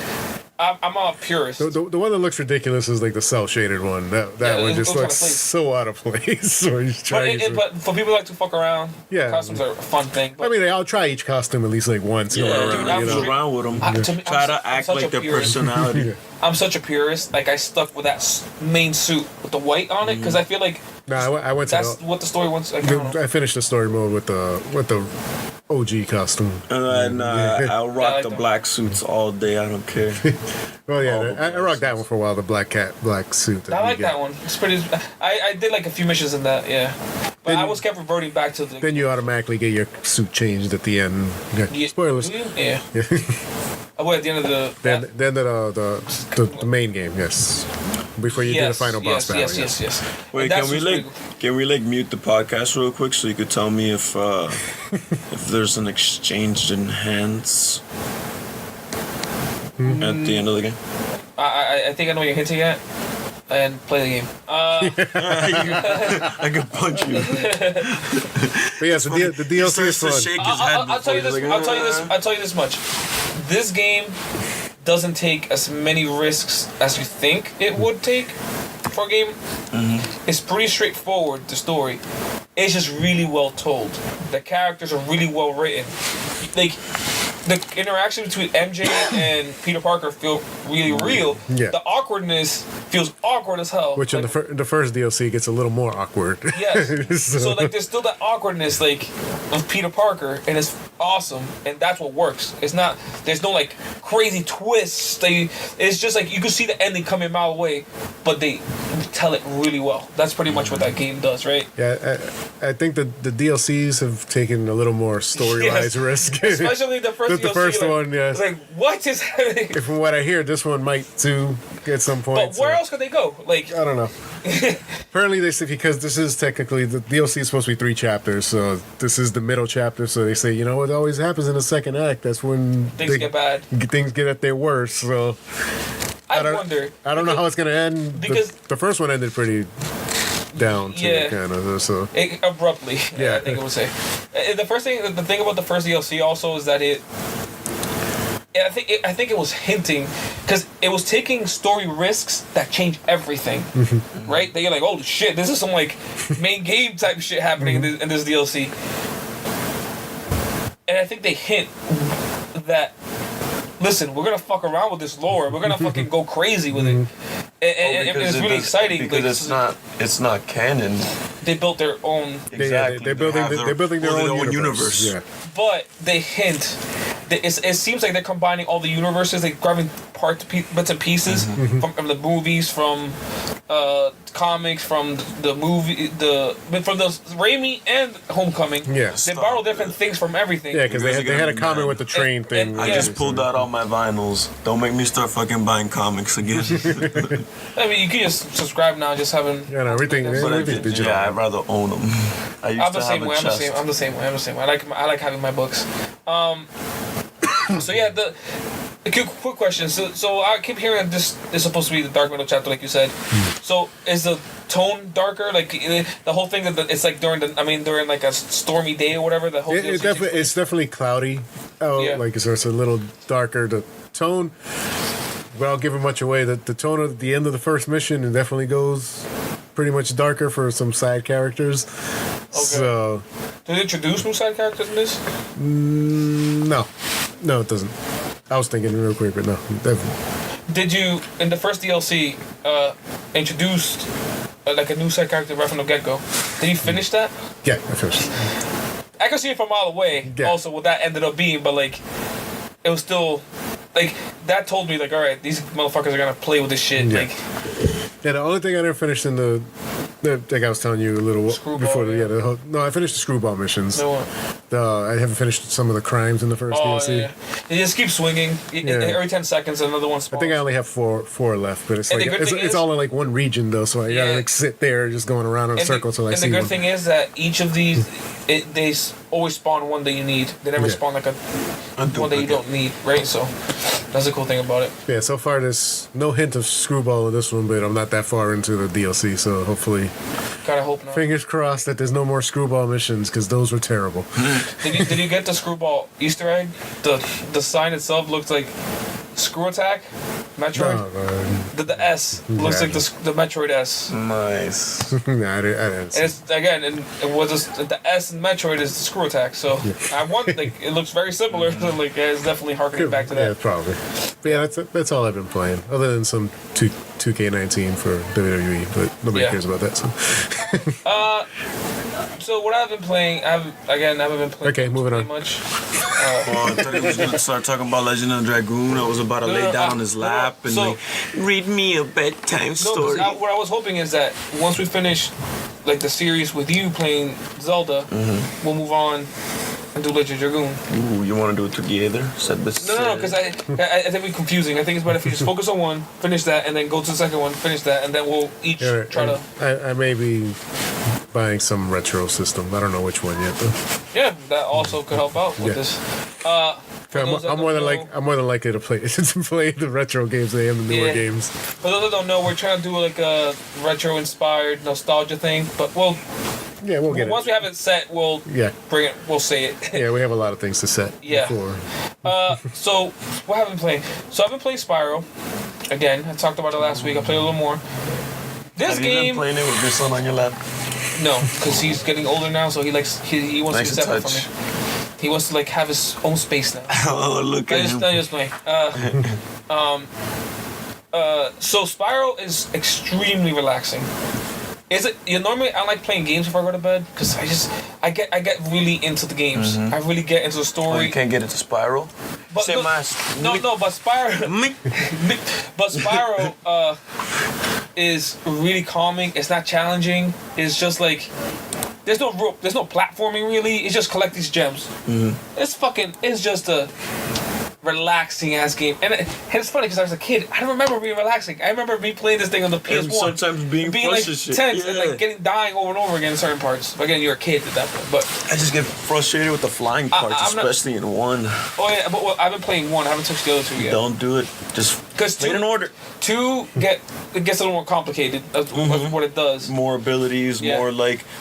I'm a purist. The one that looks ridiculous is like the cell shaded one. That Yeah, one it just looks looks out of place. so out of place. Where he's But, trying to- but for people that like to fuck around, Yeah. costumes are a fun thing. But I mean, I'll try each costume at least like once. Yeah, go dude, around, I'm you go know. around with them. To me, Try I'm to act such like a their purist. personality. I'm such a purist. Like I stuck with that main suit with the white on it because I feel like No, I went to that's what the story wants. Like, I don't know. I finished the story mode with the OG costume. And I'll I rock like the them. black suits all day. I don't care. Well, yeah, All the I rocked that one for a while. The black suit. I like that one. It's pretty. I did like a few missions in that. Yeah, but Then- I was kept reverting back to the. Then you automatically get your suit changed at the end. Yeah, Spoilers. do you? Yeah. Oh, wait, at the end of the. Then the main game, yes. Before you do the final boss battle. Yes. Wait, And that's can we what's like pretty cool. can we like mute the podcast real quick so you could tell me if if there's an exchanged enhance at the end of the game? I think I know what you're hinting at. And play the game. I could punch you. But yes, the DLC is starts to fun. shake his head I'll tell you before this. he's I'll tell you this. like, I'll tell you this much. This game doesn't take as many risks as you think it would take for a game. It's pretty straightforward. The story, it's just really well told. The characters are really well written. Like the interaction between MJ and Peter Parker feel really real. Yeah. The awkwardness feels awkward as hell. Which in Like, the first DLC gets a little more awkward. Yes. So- So like there's still that awkwardness like of Peter Parker and it's awesome and that's what works. It's not there's no like crazy twists. It's just like you can see the ending coming a mile away, but they tell it really well. That's pretty much what that game does, right? Yeah, I think that the DLCs have taken a little more story-wise Yes. risk. Especially the first The DLC, first like, one, yes. It's like what is happening? From what I hear, this one might too at some point. But where so- else could they go? Like I don't know. Apparently, they say because this is technically the DLC is supposed to be 3 chapters, so this is the middle chapter. So they say, you know, what always happens in the second act. That's when things get bad. Things get at their worst. So I don't- wonder. I don't know how it's gonna end. because- the first one ended pretty down to Yeah. kind of. So Abruptly, Yeah. I think it would say. The thing about the first DLC also is that I think it was hinting because it was taking story risks that change everything, right? That you're like, oh shit, this is some like main game type shit happening in this DLC, and I think they hint that. Listen, we're gonna fuck around with this lore. We're gonna fucking go crazy with it, and it's really exciting because like, it's not canon. they built their own. Exactly. they're building their own universe. Yeah. But they hint that it seems like they're combining all the universes, like grabbing bits and pieces from the movies, from comics, from the movie, from the Raimi and Homecoming. Yeah. They borrow different things from everything. Yeah, because You guys they are had a gonna be comment mad. with the train thing. and- I Yeah. just pulled out all my vinyls. Don't make me start fucking buying comics again. I mean, you can just subscribe now, and just having. Yeah, no, everything. But everything's digital. yeah, I'd rather own them. I used I'm the to same have way. a I'm the chest. same. I'm the same way. I like having my books. So yeah, the quick question. So I keep hearing this is supposed to be the dark middle chapter, like you said. So is the tone darker? Like the whole thing that it's like during like a stormy day or whatever. The whole It's definitely cloudy. Oh, Yeah. like so it's a little darker. The tone, without giving much away, the tone at the end of the first mission, it definitely goes pretty much darker for some side characters. So Did they introduce new side characters in this? no, it doesn't. I was thinking real quick, but no, definitely. Did you in the first DLC introduced like a new side character right from the get go? Did you finish that? Yeah, I finished. I could see it from a mile away. Yeah. Also, what that ended up being, but like, it was still like that told me like, all right, these motherfuckers are gonna play with this shit. Yeah. Like, Yeah, the only thing I didn't finish in like I was telling you a little Screwball, before. yeah. No, I finished the screwball missions. no one. I haven't finished some of the crimes in the first Oh DLC. yeah, it just keeps swinging. Yeah. Every 10 seconds, another one spawns. I think I only have four left, but it's And like the good thing it's is- all in like one region though, so I gotta Yeah. like sit there just going around in a circle till I and see the good one. thing is that each of these, always spawn one that you need. They never Yeah. spawn like a one that you don't need, right? So that's the cool thing about it. Yeah, so far there's no hint of screwball in this one, but I'm not that far into the DLC, so hopefully, Gotta hope not. fingers crossed that there's no more screwball missions because those were terrible. Did you get the screwball Easter egg? The sign itself looks like Screw Attack, Metroid. The S looks Yeah. like the Metroid S, Nice. Nah, I didn't see and it's again, and it was just, the S in Metroid is the Screw Attack. So I want like it looks very similar. So like yeah, it's definitely harkening back to Yeah, that. probably. But yeah, that's all I've been playing, other than some 2K19 for WWE, but nobody Yeah. cares about that. So So what I've been playing, I haven't been playing. Okay, moving pretty on. much. Oh, I thought he was gonna start talking about Legend of Dragoon. I was about to lay down on his lap and so- like, read me a bedtime No, story. what I was hoping is that once we finish, like the series with you playing Zelda, we'll move on and do Legend of Dragoon. Ooh, you want to do it together? Said this. No, because I think we're confusing. I think it's better if you just focus on one, finish that, and then go to the second one, finish that, and then we'll each Yeah, try to. I may be buying some retro system. I don't know which one yet though. Yeah, that also could help out with Yeah. this. I'm those that more than don't I'm more than likely to play the retro games than I am the newer Yeah. games. For those that don't know, we're trying to do like a retro-inspired nostalgia thing, but Yeah, we'll get once it. we have it set, we'll Yeah, bring it. We'll say it. yeah, we have a lot of things to set. Yeah. Before. So what have I been playing? So I've been playing Spyro. Again, I talked about it last week. I played a little more. This Have you been game, playing it with your son on your lap? no, because he's getting older now, so he wants Nice to be to separate touch. from me. He wants to like have his own space now. Oh, look at him. I just playing. So Spyro is extremely relaxing. Is it? You normally I like playing games before I go to bed because I get really into the games. I really get into the Oh, story. you can't get into Spiral? But Say no, mas- no, but Spyro is really calming. It's not challenging. It's just like there's no platforming really. It's just collect these gems. It's just a relaxing ass game, and it's funny because I was a kid. I don't remember being relaxing. I remember me playing this thing on the PS1, And sometimes being like frustrated. tense and Yeah. like dying over and over again in certain parts. But again, you're a kid at that point. But I just get frustrated with the flying parts, I'm not- especially in one. oh yeah, but I've been playing one. I haven't touched the other two yet. Don't do it. Just 'Cause play it two- in order. Two it gets a little more complicated. That's what it does. More abilities, Yeah.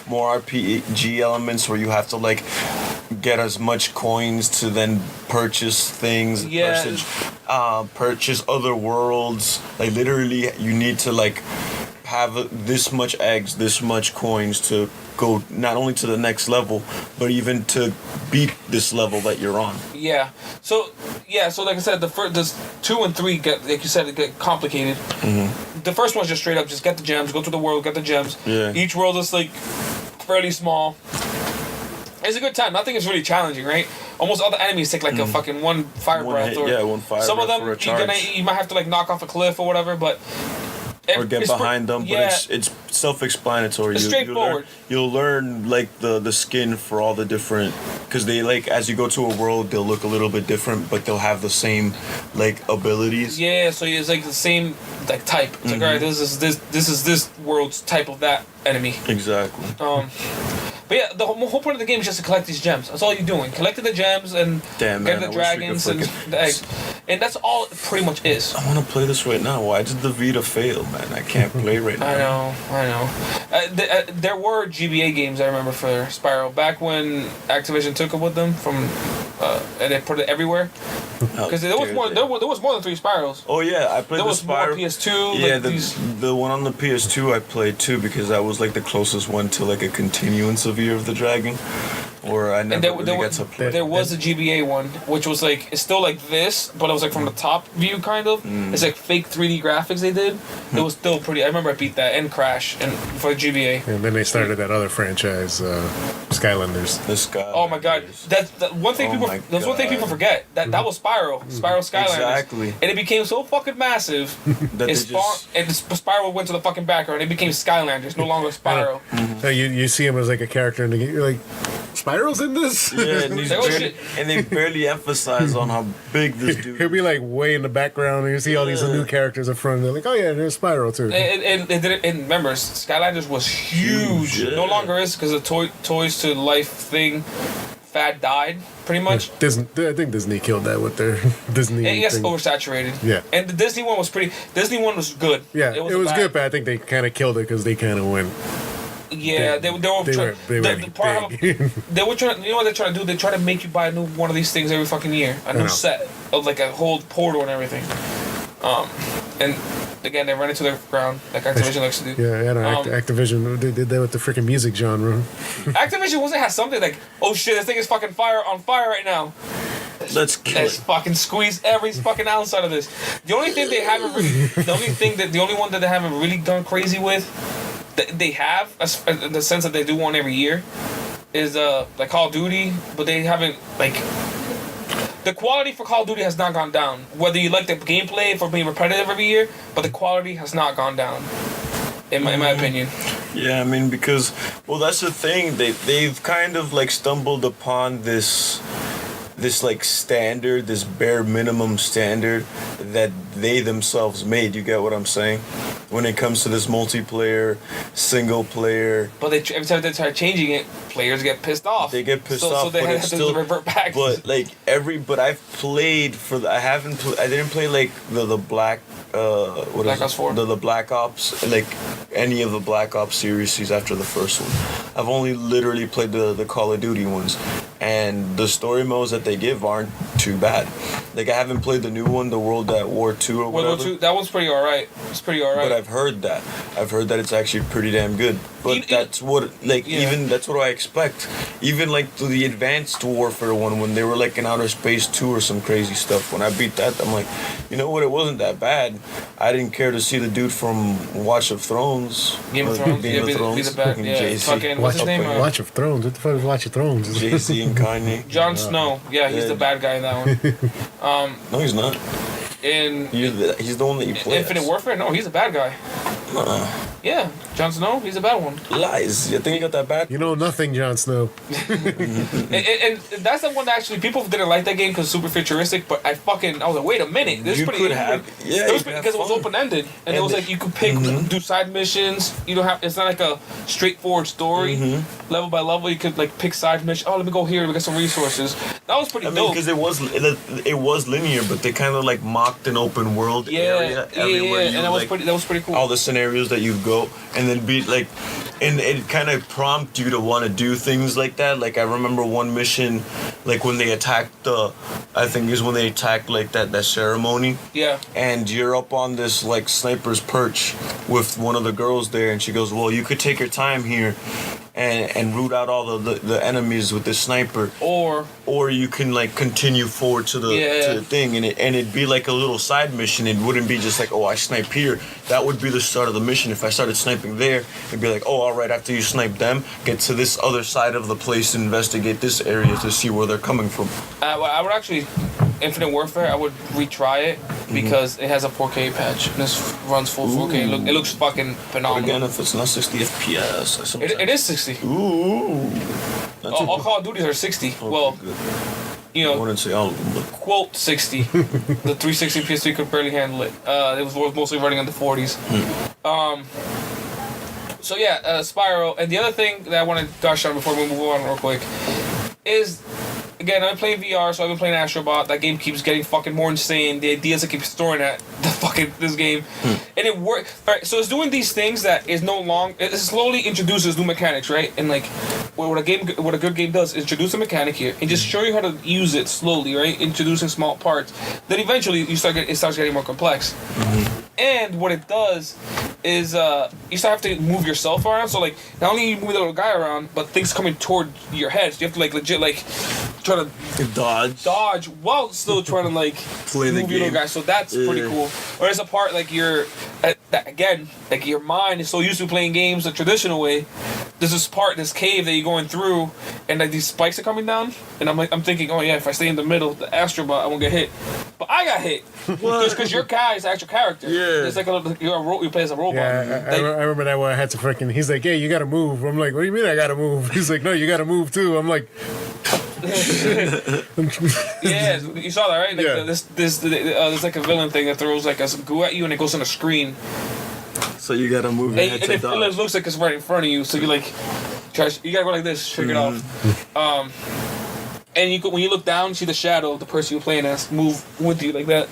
more RPG elements where you have to like get as much coins to then purchase things, Yeah. purchase other worlds. Like literally, you need to like have this much eggs, this much coins to go not only to the next level, but even to beat this level that you're on. Yeah. So like I said, this 2 and 3 get, like you said, it get complicated. The first one's just straight up, just get the gems, go through the world, get the gems. Yeah. Each world is like fairly small. It's a good time. Nothing is really challenging, right? Almost all the enemies take like a fucking one fire One breath, hit, or yeah, one fire some of breath them for a charge. you might have to like knock off a cliff or whatever, but Or get behind them, Yeah. but it's self-explanatory. It's straightforward. You'll learn like the skin for all the different, because they like as you go to a world, they'll look a little bit different, but they'll have the same like abilities. Yeah, so it's like the same like type. It's like all right, this is this world's type of that enemy. Exactly. But yeah, the whole point of the game is just to collect these gems. That's all you're doing. Collecting the gems and Damn, getting man, the I wish we could dragons and fucking- the eggs. And that's all it pretty much is. I want to play this right now. Why did the Vita fail, man? I can't play right now. I know. There were GBA games I remember for Spyro back when Activision took it with them from, and they put it everywhere. How Because there was dare more. they. There was more than 3 Spyros. Oh yeah, I played There the was more Spyro. PS2. Yeah, like these. the one on the PS2 I played too because that was like the closest one to like a continuance of Year of the Dragon, or I never And really got to play. there was a GBA one, which was like it's still like this, but it was like from the top view kind of. It's like fake 3D graphics they did. It was still pretty. I remember I beat that and Crash and for the GBA. And then they started that other franchise, Skylanders. This guy. Oh my god, that's one thing Oh people. my That's one thing God. people forget. That was Spyro Skylanders. Exactly. And it became so fucking massive. That and they just- Spyro went to the fucking background. It became Skylanders, no longer Spyro. So you see him as like a character in the game. You're like, Spiral's in this? Yeah, and, he's Like, oh, barely, shit. and they barely emphasize on how big this dude. He'll be like way in the background, and you see all these new characters in front. And they're like, oh yeah, there's Spyro too. And remember, Skylanders was huge. Huge, yeah. No longer is because the Toys to Life thing fad died pretty much. Disney, I think Disney killed that with their Disney. It gets thing. oversaturated. Yeah. And the Disney one was Disney one was good. Yeah, it was bad- good, but I think they kind of killed it because they kind of went. Yeah, they were trying. they were part of- big. they were trying. You know what they're trying to do? They try to make you buy a new one of these things every fucking year, a new know. set of like a whole portal and everything. And again, they run into the ground like Activision likes to do. Yeah, I know, Activision they did that with the freaking music genre. Activision wasn't has something like, oh shit, this thing is fucking on fire right now. Let's kill Let's it. fucking squeeze every fucking ounce out of this. The only thing they haven't, the only one that they haven't really gone crazy with they have in the sense that they do one every year is like Call of Duty, but they haven't like. The quality for Call of Duty has not gone down. Whether you like the gameplay for being repetitive every year, but the quality has not gone down. In my opinion. Yeah, I mean, because, well, that's the thing. They've kind of like stumbled upon this like standard, this bare minimum standard that they themselves made. You get what I'm saying? When it comes to this multiplayer, single player. But every time they try changing it, players get pissed off. They get pissed off, so they but have it's to still revert back. But like but I've played I didn't play like the Black what Black is Ops 4? The Black Ops, like any of the Black Ops series after the first one. I've only literally played the Call of Duty ones, and the story modes that they give aren't too bad. Like I haven't played the new one, the World at War 2 or whatever. World War II, that one's pretty alright. It's pretty alright. But I've heard that it's actually pretty damn good. But that's what even that's what I expect. Even like to the Advanced Warfare one when they were like in outer space 2 or some crazy stuff. When I beat that, I'm like, you know what? It wasn't that bad. I didn't care to see the dude from Watch of Thrones. Game of Thrones. Game of Thrones. Be the bad, yeah. JC. Fucking, what's his name? Watch of Thrones. What the fuck is Watch of Thrones? JC and Kanye. Jon Snow. Yeah, he's the bad guy in that one. No, he's not. He's the one that you play. Infinite Warfare? No, he's a bad guy. Yeah, Jon Snow, he's a bad one. Lies. You think you got that bad? You know nothing, Jon Snow. and that's the one that actually people didn't like that game because it's super futuristic. But I was like, wait a minute, this is pretty. Because it was open ended, and it was like you could pick do side missions. You don't have. It's not like a straightforward story. Level by level, you could like pick side missions. Oh, let me go here. We get some resources. That was pretty dope. Because it was linear, but they kind of like mocked an open world area everywhere. And that was pretty cool. All the scenarios that you go, and then be like, and it kind of prompt you to want to do things like that. Like I remember one mission, like when they attacked like that ceremony. Yeah. And you're up on this like sniper's perch with one of the girls there, and she goes, "Well, you could take your time here." And root out all the enemies with the sniper, or you can like continue forward to the thing, and it'd be like a little side mission. It wouldn't be just like, oh, I snipe here. That would be the start of the mission. If I started sniping there, it'd be like, oh, all right. After you snipe them, get to this other side of the place and investigate this area to see where they're coming from. I would actually, Infinite Warfare, I would retry it because it has a 4K patch. This runs full 4K. It looks fucking phenomenal. But again, if it's not 60 FPS, it is 60. Ooh. All Call of Duties are 60. Okay, well, good. You know, I wouldn't say all of them, but quote 60. The 360 PS3 could barely handle it. It was mostly running in the 40s. So yeah, Spyro. And the other thing that I want to touch on before we move on real quick is, again, I'm playing VR, so I've been playing Astrobot. That game keeps getting fucking more insane. The ideas I keep storing at this game, and it works. Right, so it's doing these things that is no long. It slowly introduces new mechanics, right? And like, what a good game does is introduce a mechanic here and just show you how to use it slowly, right? Introducing small parts. Then eventually it starts getting more complex. And what it does is you start have to move yourself around. So like, not only you move the little guy around, but things coming toward your head. So you have to like legit like try to dodge while still trying to like play the move your little guy. So that's pretty cool. Or there's a part like again, like your mind is so used to playing games the traditional way. There's this cave that you're going through, and like these spikes are coming down, and I'm thinking, oh yeah, if I stay in the middle, the Astrobot, I won't get hit. But I got hit because your guy is the actual character. Yeah, it's like you play as a robot. Yeah, I remember that one. I had to freaking. He's like, "Hey, you gotta move." I'm like, "What do you mean I gotta move?" He's like, "No, you gotta move too." I'm like. Yeah, you saw that, right? Like yeah. There's like a villain thing that throws like a goo at you, and it goes on a screen. So you gotta move your head to dodge. And it looks like it's right in front of you, so you like, you gotta go like this, shake it off. And when you look down, you see the shadow of the person you're playing as move with you like that.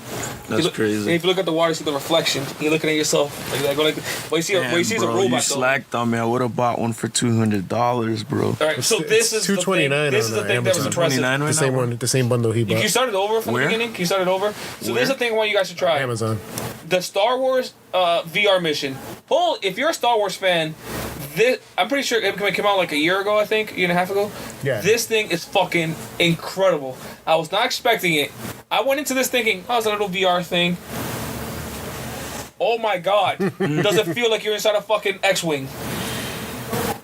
That's crazy. And if you look at the water, you see the reflection. You're looking at yourself like that. Go like, but you see, a robot. You slacked on me. I would have bought one for $200, bro. All right, so this is $229. This is the thing that was impressive. Right the same one, the same bundle he bought. Can you start it over from the beginning? Can you start it over? So this is the thing I want you guys to try. Amazon. The Star Wars VR mission. Paul, if you're a Star Wars fan, I'm pretty sure it came out like a year ago, I think, a year and a half ago. Yeah. This thing is fucking incredible. I was not expecting it. I went into this thinking, oh, it's a little VR thing. Oh my god. Does it feel like you're inside a fucking X-Wing?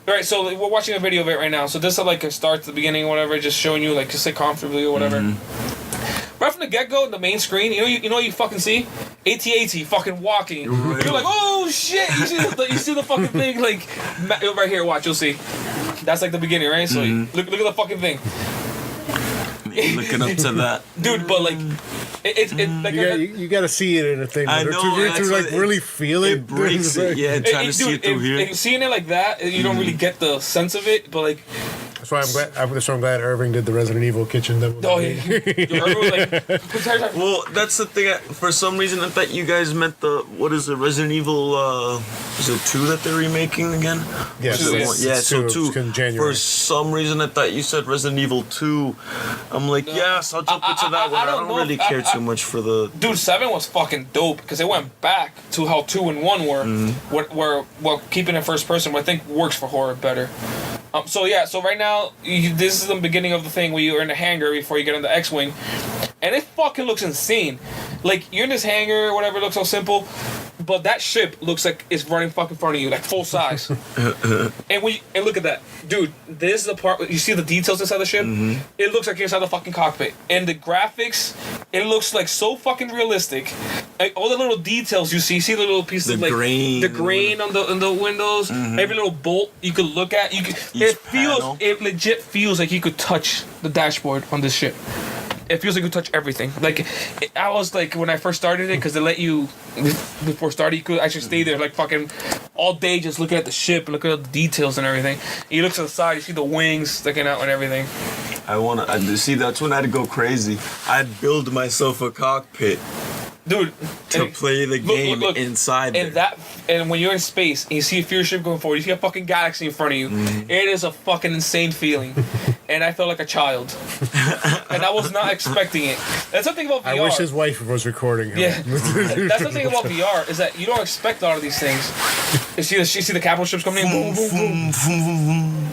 Alright, so we're watching a video of it right now. So this is like a start to the beginning or whatever, just showing you like to sit comfortably or whatever. Right from the get-go, the main screen, you know what you fucking see? AT-AT fucking walking. You're like, oh shit! You see the fucking thing like right here. Watch, you'll see. That's like the beginning, right? So look at the fucking thing. Looking up to that, dude. But like, it's like you gotta see it in a thing. I know, to like really feel it. It breaks it. Yeah, trying to see it through here. Seeing it like that, you don't really get the sense of it. But like, that's why I'm glad Irving did the Resident Evil kitchen demo. Oh yeah, Irving was like, well, that's the thing. For some reason, I thought you guys meant the what is it, Resident Evil? Is it 2 that they're remaking again? Yes, so 2. January. For some reason, I thought you said Resident Evil 2. I'm like, yes, I'll jump into that one. I don't really care too much for the. Dude, 7 was fucking dope because it went back to how 2 and 1 were. Were keeping it first person, what I think works for horror better. So right now, this is the beginning of the thing where you're in the hangar before you get on the X-Wing, and it fucking looks insane. Like, you're in this hangar or whatever, it looks so simple, but that ship looks like it's running fucking in front of you, like full size. and look at that. Dude, this is the part where you see the details inside the ship? It looks like you're inside the fucking cockpit. And the graphics, it looks like so fucking realistic. Like, all the little details you see the little pieces of like the grain on the windows, every little bolt you could look at. It legit feels like you could touch the dashboard on this ship. It feels like you touch everything. Like, I was like, when I first started it, because they let you, before starting, you could actually stay there like fucking all day just looking at the ship and looking at the details and everything. And you look to the side, you see the wings sticking out and everything. See, that's when I'd go crazy. I'd build myself a cockpit. Dude, to play the game inside there. And when you're in space and you see a future ship going forward, you see a fucking galaxy in front of you. It is a fucking insane feeling. And I felt like a child. And I was not expecting it. That's the thing about VR. I wish his wife was recording him. Yeah. That's the thing about VR, is that you don't expect a lot of these things. You see the capital ships coming in, boom, boom, boom.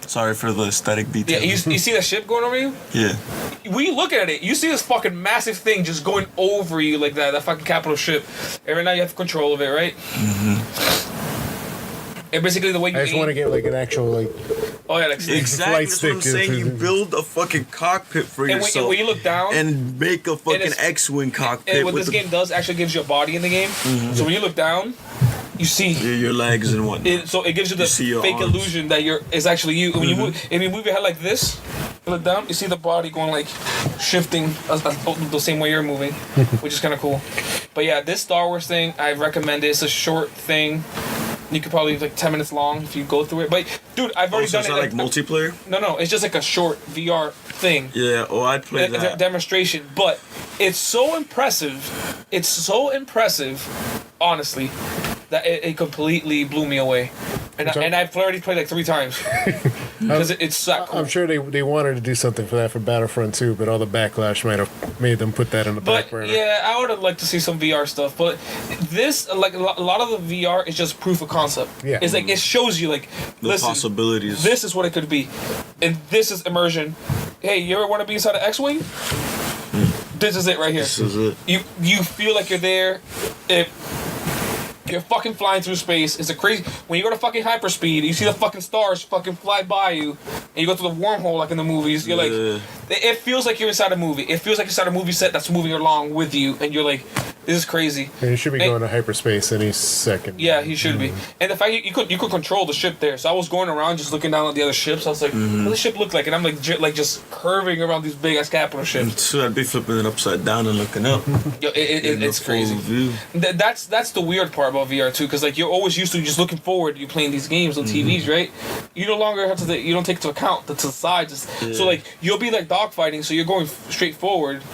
Sorry for the aesthetic detail. Yeah, you see that ship going over you? Yeah. When you look at it, you see this fucking massive thing just going over you like that fucking capital ship. And right now you have control of it, right? And basically the way you I just want to get like an actual like. Oh yeah, like exactly. That's what I'm saying. You build a fucking cockpit for yourself. And when you look down and make a fucking X-wing cockpit. And what this game does actually gives you a body in the game. So when you look down, you see your legs and whatnot. So it gives you the fake illusion that it's actually you. When you move, if you move your head like this, you look down, you see the body going like shifting the same way you're moving, which is kind of cool. But yeah, this Star Wars thing, I recommend it. It's a short thing. You could probably like 10 minutes long if you go through it. But dude, I've already done it. It's not like multiplayer? No, it's just like a short VR thing. Yeah, I'd play that. A demonstration, but it's so impressive. It's so impressive, honestly, that it completely blew me away. And I've already played like 3 times. Because it's that cool. I'm sure they wanted to do something for that for Battlefront 2, but all the backlash might have made them put that in the back burner. Yeah, I would have liked to see some VR stuff. But this, like a lot of the VR is just proof of concept. Yeah. It's like, it shows you like, the possibilities. This is what it could be. And this is immersion. Hey, you ever want to be inside an X-Wing? This is it right here. This is it. You feel like you're there. You're fucking flying through space. It's a crazy. When you go to fucking hyperspeed, you see the fucking stars fucking fly by you, and you go through the wormhole like in the movies. You're like, it feels like you're inside a movie. It feels like you're inside a movie set that's moving along with you, and you're like, this is crazy. And you should be going to hyperspace any second. Yeah, he should be. And the fact you could control the ship there. So I was going around just looking down at the other ships. I was like, what does the ship look like? And I'm like just curving around these big ass capital ships. So I'd be flipping it upside down and looking up. Yo, it's crazy. That's the weird part about VR too, because like you're always used to just looking forward. You're playing these games on TVs, right? You no longer have to. You don't take into account to the sides. So like you'll be like dogfighting, so you're going straight forward.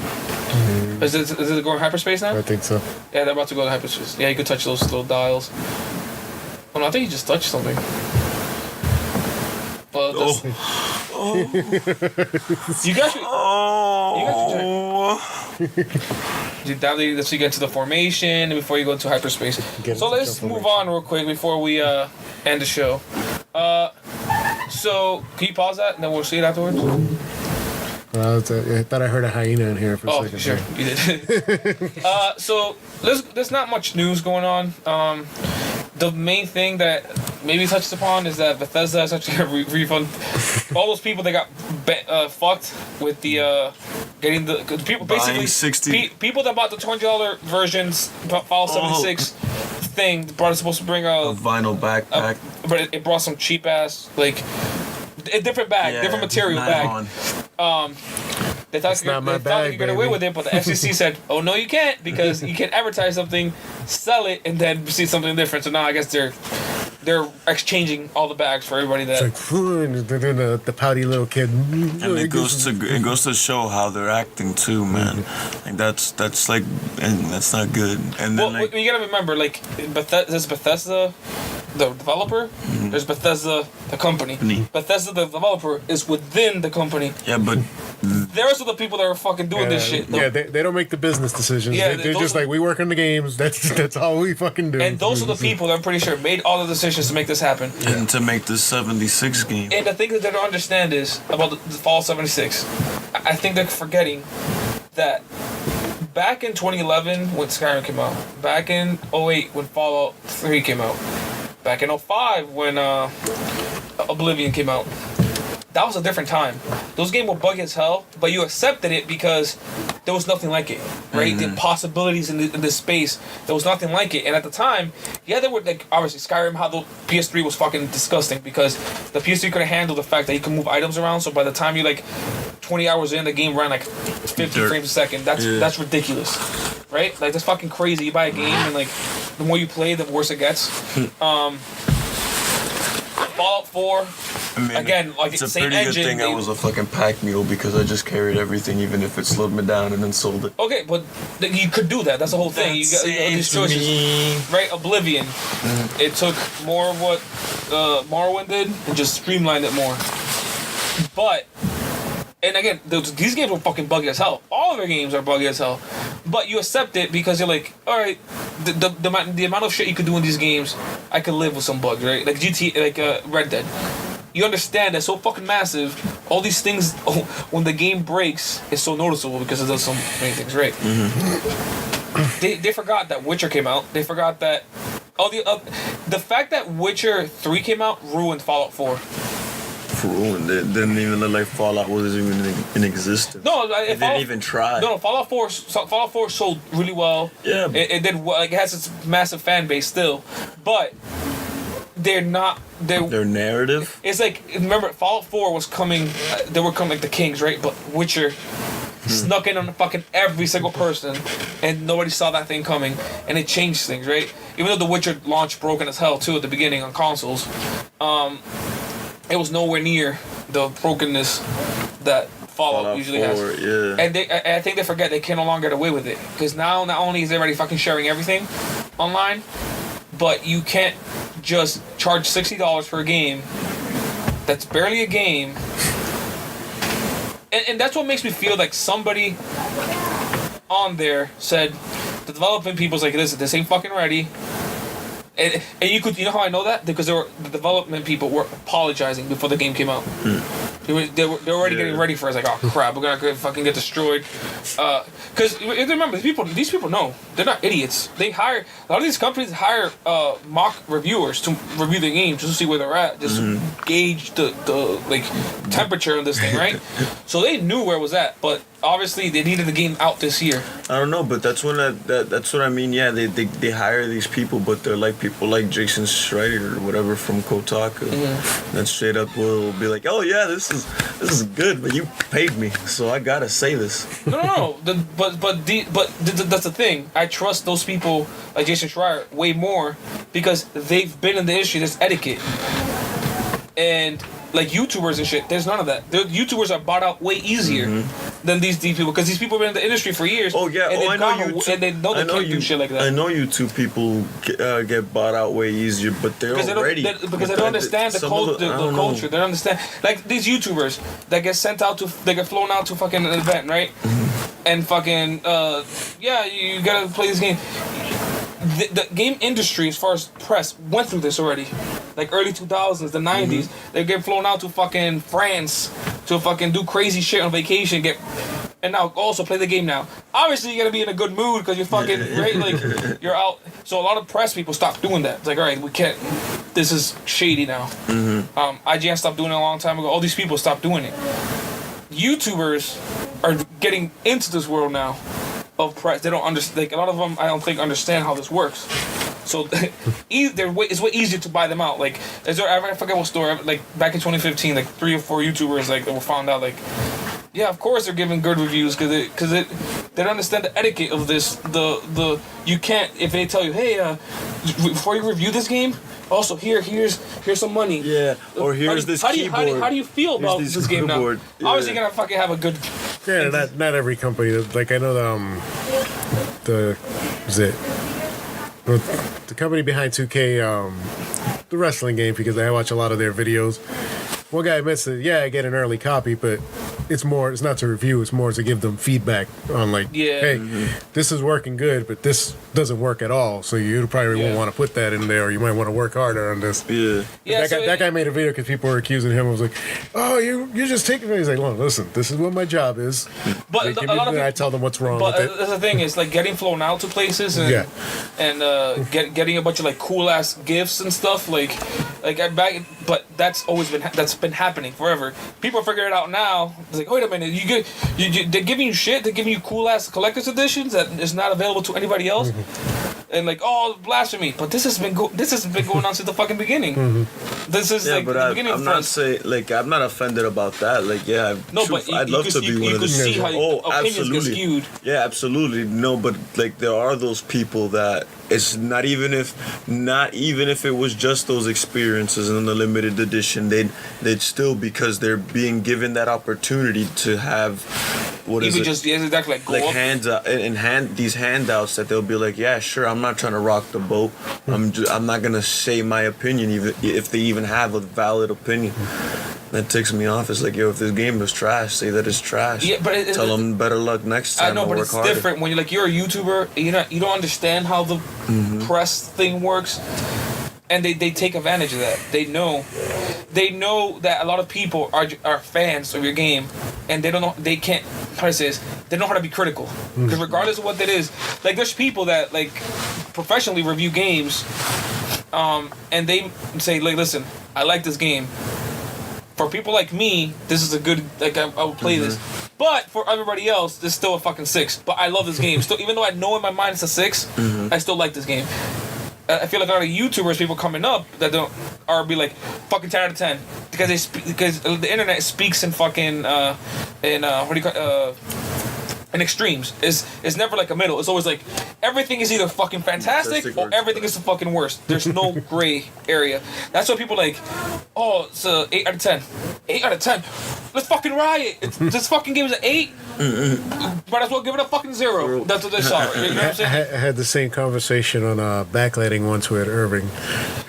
Is it going hyperspace now? I think so. Yeah, they're about to go to hyperspace. Yeah, you could touch those little dials. Oh no, I think you just touched something. Well, you guys should let's get to the formation before you go to hyperspace. So let's move on real quick before we end the show. So can you pause that and then we'll see it afterwards? I thought I heard a hyena in here for a Oh, second. sure, you did. So there's not much news going on. The main thing that maybe touched upon is that Bethesda is actually going to refund all those people that got fucked with the getting the cause people Buying basically 60 people that bought the $20 versions Fallout 76 thing brought supposed to bring A a vinyl backpack. but it brought some cheap ass like a different bag, different material bag. nylon. They thought It's they not my thought they bag, could get away baby. with it, but the FCC said, "Oh no, you can't because you can't advertise something, sell it, and then see something different." So now I guess they're exchanging all the bags for everybody that. It's like, and they're doing the pouty little kid. And it goes to show how they're acting too, man. Like that's like, and that's not good. And Well, then like, you gotta remember, like there's Bethesda, the developer. There's Bethesda, the company. Bethesda, the developer, is within the company. yeah, but The rest of the people that are fucking doing this shit. Yeah, they don't make the business decisions. Yeah, they're those just are- like, we work on the games. That's all we fucking do. And those are the people that I'm pretty sure made all the decisions to make this happen. and to make this 76 game, And the thing that they don't understand is about the Fallout 76. I think they're forgetting that back in 2011 when Skyrim came out, back in 08 when Fallout 3 came out, back in 05 when Oblivion came out, that was a different time. Those games were buggy as hell, but you accepted it because there was nothing like it, right? The possibilities in this space, there was nothing like it. And at the time, yeah, there were like obviously Skyrim, how the PS3 was fucking disgusting because the PS3 couldn't handle the fact that you could move items around. So by the time you like 20 hours in, the game ran like 50 Dirt. frames a second. That's ridiculous, right? Like that's fucking crazy. You buy a game and like the more you play, the worse it gets. Fallout 4. I mean, Again, like, it's a same pretty engine, good thing I they- was a fucking pack mule because I just carried everything, even if it slowed me down, and then sold it. Okay, but you could do that. That's the whole thing. You got these choices. Me. Right, Oblivion. It took more of what Morrowind did and just streamlined it more. But, and again, these games were fucking buggy as hell. All of their games are buggy as hell. But you accept it because you're like, all right, the amount of shit you could do in these games, I could live with some bugs, right? Like Red Dead. You understand that's so fucking massive. All these things, when the game breaks, it's so noticeable because it does so many things, right? They forgot that Witcher came out. They forgot that the fact that Witcher 3 came out ruined Fallout 4. Ruined it. Didn't even look like Fallout was even in existence. No, it didn't even try. No, Fallout 4 sold really well. Yeah. It did well. Like, it has its massive fan base still, but they're not. Their narrative. It's like, remember, Fallout 4 was coming. They were coming like the kings, right? But Witcher snuck in on fucking every single person, and nobody saw that thing coming, and it changed things, right? Even though the Witcher launched broken as hell too at the beginning on consoles, it was nowhere near the brokenness that Fallout usually 4, has. Yeah. And I think they forget they can no longer get away with it because now not only is everybody fucking sharing everything online, but you can't just charge $60 for a game that's barely a game. And that's what makes me feel like somebody on there said the development people's like, listen, this ain't fucking ready. And you know how I know that? Because the development people were apologizing before the game came out. They were already getting ready for it. It's like, oh crap, we're gonna fucking get destroyed. Because remember, these people know they're not idiots. They hire a lot of these companies hire mock reviewers to review the game just to see where they're at, just gauge the like temperature of this thing, right? So they knew where it was at, but obviously they needed the game out this year. I don't know, but that's what I mean. Yeah, they hire these people, but they're like people like Jason Schreier or whatever from Kotaku. That straight up will be like, oh yeah, this is good, but you paid me, so I gotta say this. No. But that's the thing. I trust those people like Jason Schreier way more because they've been in the industry. There's etiquette, and like YouTubers and shit. There's none of that. The YouTubers are bought out way easier than these people because these people have been in the industry for years. Oh yeah, and I know YouTube. and they know they can't do shit like that. I know YouTube people get bought out way easier, but they're already because they don't understand the culture. They don't understand like these YouTubers that get sent out to they get flown out to fucking an event, right? And fucking yeah, you gotta play this game. The game industry, as far as press, went through this already. Like early 2000s, the 90s, they get flown out to fucking France to fucking do crazy shit on vacation, and now also play the game now. Obviously, you're gonna be in a good mood because you're fucking right, like you're out. So a lot of press people stop doing that. It's like, all right, we can't. This is shady now. IGN stopped doing it a long time ago. All these people stopped doing it. YouTubers are getting into this world now of press. They don't understand. Like a lot of them, I don't think understand how this works. So it's way easier to buy them out. Like, is there ever, I forget what store, like back in 2015, like 3 or 4 YouTubers like were found out like, yeah, of course they're giving good reviews because they don't understand the etiquette of this. The you can't, if they tell you, hey, before you review this game, also here's some money. Yeah, or here's this keyboard. How do you feel about this game now? Yeah. Obviously, you're gonna fucking have a good. Yeah, not every company. Like I know the company behind 2K, the wrestling game, because I watch a lot of their videos. One guy admits that, yeah, I get an early copy, but it's not to review, it's more to give them feedback on like, hey, this is working good, but this doesn't work at all. So you probably won't want to put that in there, or you might want to work harder on this. Yeah. That guy made a video because people were accusing him. I was like, oh, you're just taking it. He's like, well, listen, this is what my job is. But like, a lot of people, I tell them what's wrong but with it. That's the thing is like getting flown out to places and getting a bunch of like cool ass gifts and stuff like back. But that's always been happening forever. People figure it out now. It's like, wait a minute, they're giving you shit. They're giving you cool ass collector's editions that is not available to anybody else. And like, oh, blasphemy! But this has been going on since the fucking beginning. This is like but the beginning. I'm not saying like I'm not offended about that. Like, yeah, I'd love to be one of those. You can see how opinions get skewed. Yeah, absolutely. No, but like there are those people that it's not even if it was just those experiences in the limited edition, they'd still, because they're being given that opportunity to have exactly like these handouts that they'll be like, yeah, sure, I'm not trying to rock the boat. I'm not gonna say my opinion even if they even have a valid opinion. That ticks me off. It's like, yo, if this game is trash, say that it's trash. Yeah, but tell them better luck next time. I know, but it's harder. different when you're a YouTuber. You don't understand how the press thing works, and they take advantage of that. They know that a lot of people are fans of your game, and they don't know, they can't, how to say this, they know how to be critical. Because regardless of what it is, like there's people that like professionally review games, and they say, like, listen, I like this game. For people like me, this is a good, like, I will play this. But for everybody else, this is still a fucking 6. But I love this game. Still, even though I know in my mind it's a 6, I still like this game. I feel like a lot of YouTubers, people coming up that be like fucking 10 out of 10 because because the internet speaks in fucking what do you call in extremes. It's never like a middle. It's always like everything is either fucking fantastic or everything is the fucking worst. There's no gray area. That's why people like, oh, it's a 8 out of 10. 8 out of 10. Let's fucking riot. This fucking game is an 8. Might as well give it a fucking 0. That's what they saw. You know what I'm saying? I had the same conversation on backlighting once with Irving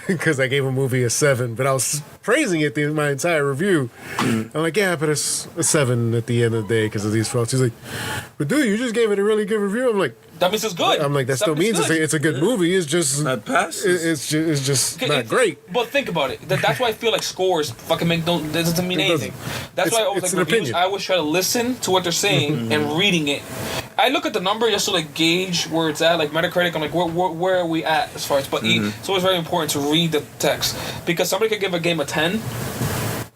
because I gave a movie a 7, but I was praising it my entire review. I'm like, yeah, but it's a 7 at the end of the day because of these faults. He's like, but dude, you just gave it a really good review. I'm like, that means it's good. I'm like, that still means it's a good movie. It's just not passes. It's just not great. But think about it. That's why I feel like scores fucking doesn't mean anything. That's why I always like reviews. I always try to listen to what they're saying and reading it. I look at the number just to like gauge where it's at. Like Metacritic, I'm like, where are we at as far as? But it's always very important to read the text because somebody could give a game a 10,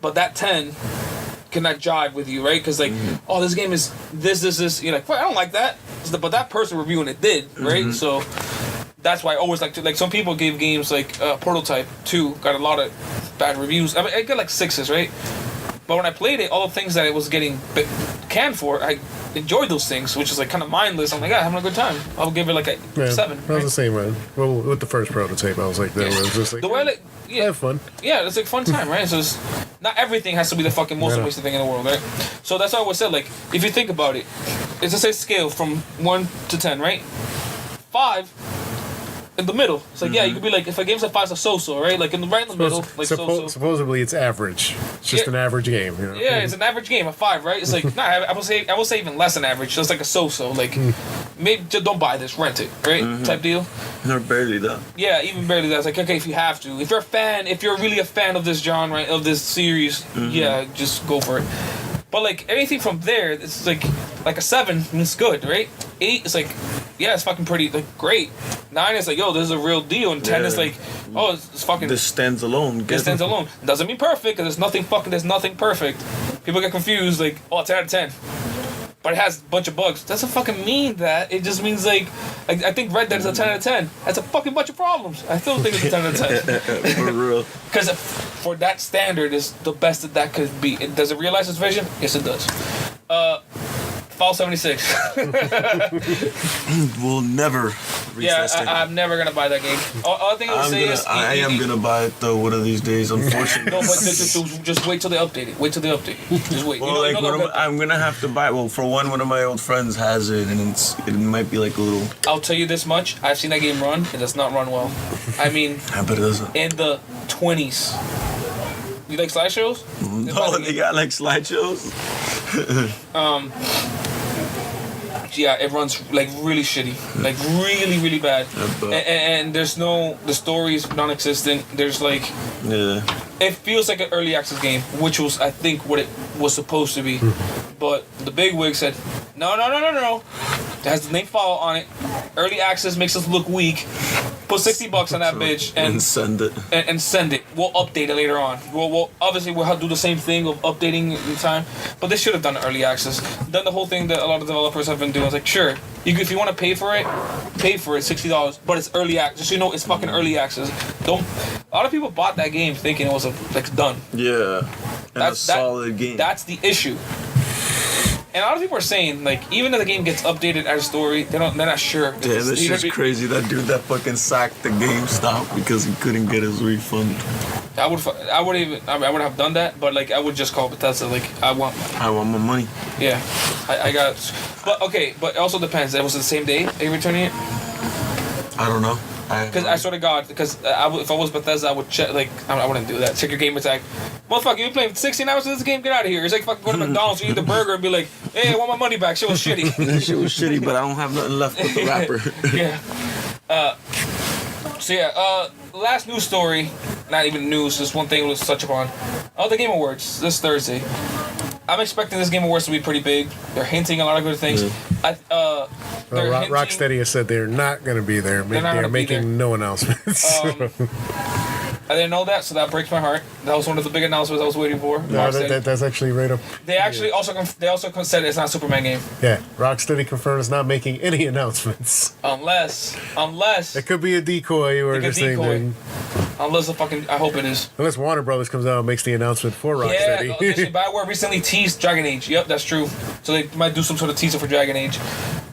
but that 10 cannot jive with you, right? Because like, oh, this game is this. You're like, well, I don't like that, but that person reviewing it did, right? So that's why I always like to, like, some people gave games like Prototype 2 got a lot of bad reviews. I mean, I got like 6s, right? But when I played it, all the things that it was getting canned for, I enjoyed those things, which is like kind of mindless. I'm like, yeah, having a good time. I'll give it like a 7. I was the same, man. Well, with the first Prototype, I was like, that was just like, the way like, have fun. Yeah, it's like fun time, right? So it's, not everything has to be the fucking most wasted thing in the world, right? So that's why I always said, like, if you think about it, it's a scale from 1 to 10, right? 5 in the middle. It's like, yeah, you could be like, if a game's a 5, it's a so-so, right? Like, right in the middle, like so-so. Supposedly it's average. It's just an average game, you know? Yeah, it's an average game, a 5, right? It's like, nah, I will say even less than average. Just like a so-so. Like, maybe just don't buy this, rent it, right? Type deal. Or barely that. Yeah, even barely that. It's like, okay, if you have to. If you're really a fan of this genre, of this series, yeah, just go for it. But like anything from there, it's like a 7, and it's good, right? 8 is like, yeah, it's fucking pretty, like great. 9 is like, yo, this is a real deal, and 10 is Yeah. like, oh, it's fucking. This stands alone. It stands alone. Doesn't mean perfect, because there's nothing perfect. People get confused, like, oh, 10 out of 10. But it has a bunch of bugs. Doesn't fucking mean that. It just means like I think Red Dead is a 10 out of 10. That's a fucking bunch of problems. I still think it's a 10 out of 10. For real. Because for that standard is the best that could be. Does it realize its vision? Yes, it does. Fall 76. We'll never reach Yeah, that stage. I'm never gonna buy that game. All I think I would say is I am gonna buy it though one of these days, unfortunately. No, but just wait till they update it. Wait till they update it. Just wait. Well, like I'm gonna have to buy. Well, for one of my old friends has it, and it might be like a little. I'll tell you this much: I've seen that game run. It does not run well. I mean, I bet it doesn't. in the 20s. You like slideshows? No, they got like slideshows. Yeah, it runs like really shitty, like really bad. And there's no, the story's non-existent. There's like, Yeah. it feels like an early access game, which was I think what it was supposed to be. But the big wig said, no. It has the name Fall on it. Early access makes us look weak. Put $60 on that bitch And send it. and send it. We'll update it later on. We'll obviously we'll have to do the same thing of updating in time, but they should have done early access. Done the whole thing that a lot of developers have been doing. It's like, sure, if you want to pay for it, $60, but it's early access. Just so you know, it's fucking early access. Don't. A lot of people bought that game thinking it was like done. Yeah. And a solid game. That's the issue. And a lot of people are saying, like, even if the game gets updated as a story, they're not sure. Damn, this shit's crazy. That dude that fucking sacked the GameStop because he couldn't get his refund. I would have done that, but like I would just call Bethesda, like, I want my money. Yeah, I got. But okay, but it also depends. It was the same day they returning it. I don't know. Because I swear to God, because if I was Bethesda, I would check. Like, I wouldn't do that. Check your game attack. Motherfucker, you playing 16 hours of this game? Get out of here. It's like fucking going to McDonald's, you eat the burger and be like, hey, I want my money back. Shit was shitty. That shit was shitty, but I don't have nothing left with the wrapper. Yeah. So yeah, last news story. Not even news. Just one thing we'll touch upon. The Game Awards this Thursday. I'm expecting this Game Awards to be pretty big. They're hinting a lot of good things. Yeah. Rocksteady has said they're not going to be there. They're making no announcements. I didn't know that, so that breaks my heart. That was one of the big announcements I was waiting for. No, that's actually right up. They actually also said it's not a Superman game. Yeah, Rocksteady confirms not making any announcements. Unless it could be a decoy or just saying. Unless I hope it is. Unless Warner Brothers comes out and makes the announcement for Rocksteady. Yeah, actually, BioWare recently teased Dragon Age. Yep, that's true. So they might do some sort of teaser for Dragon Age.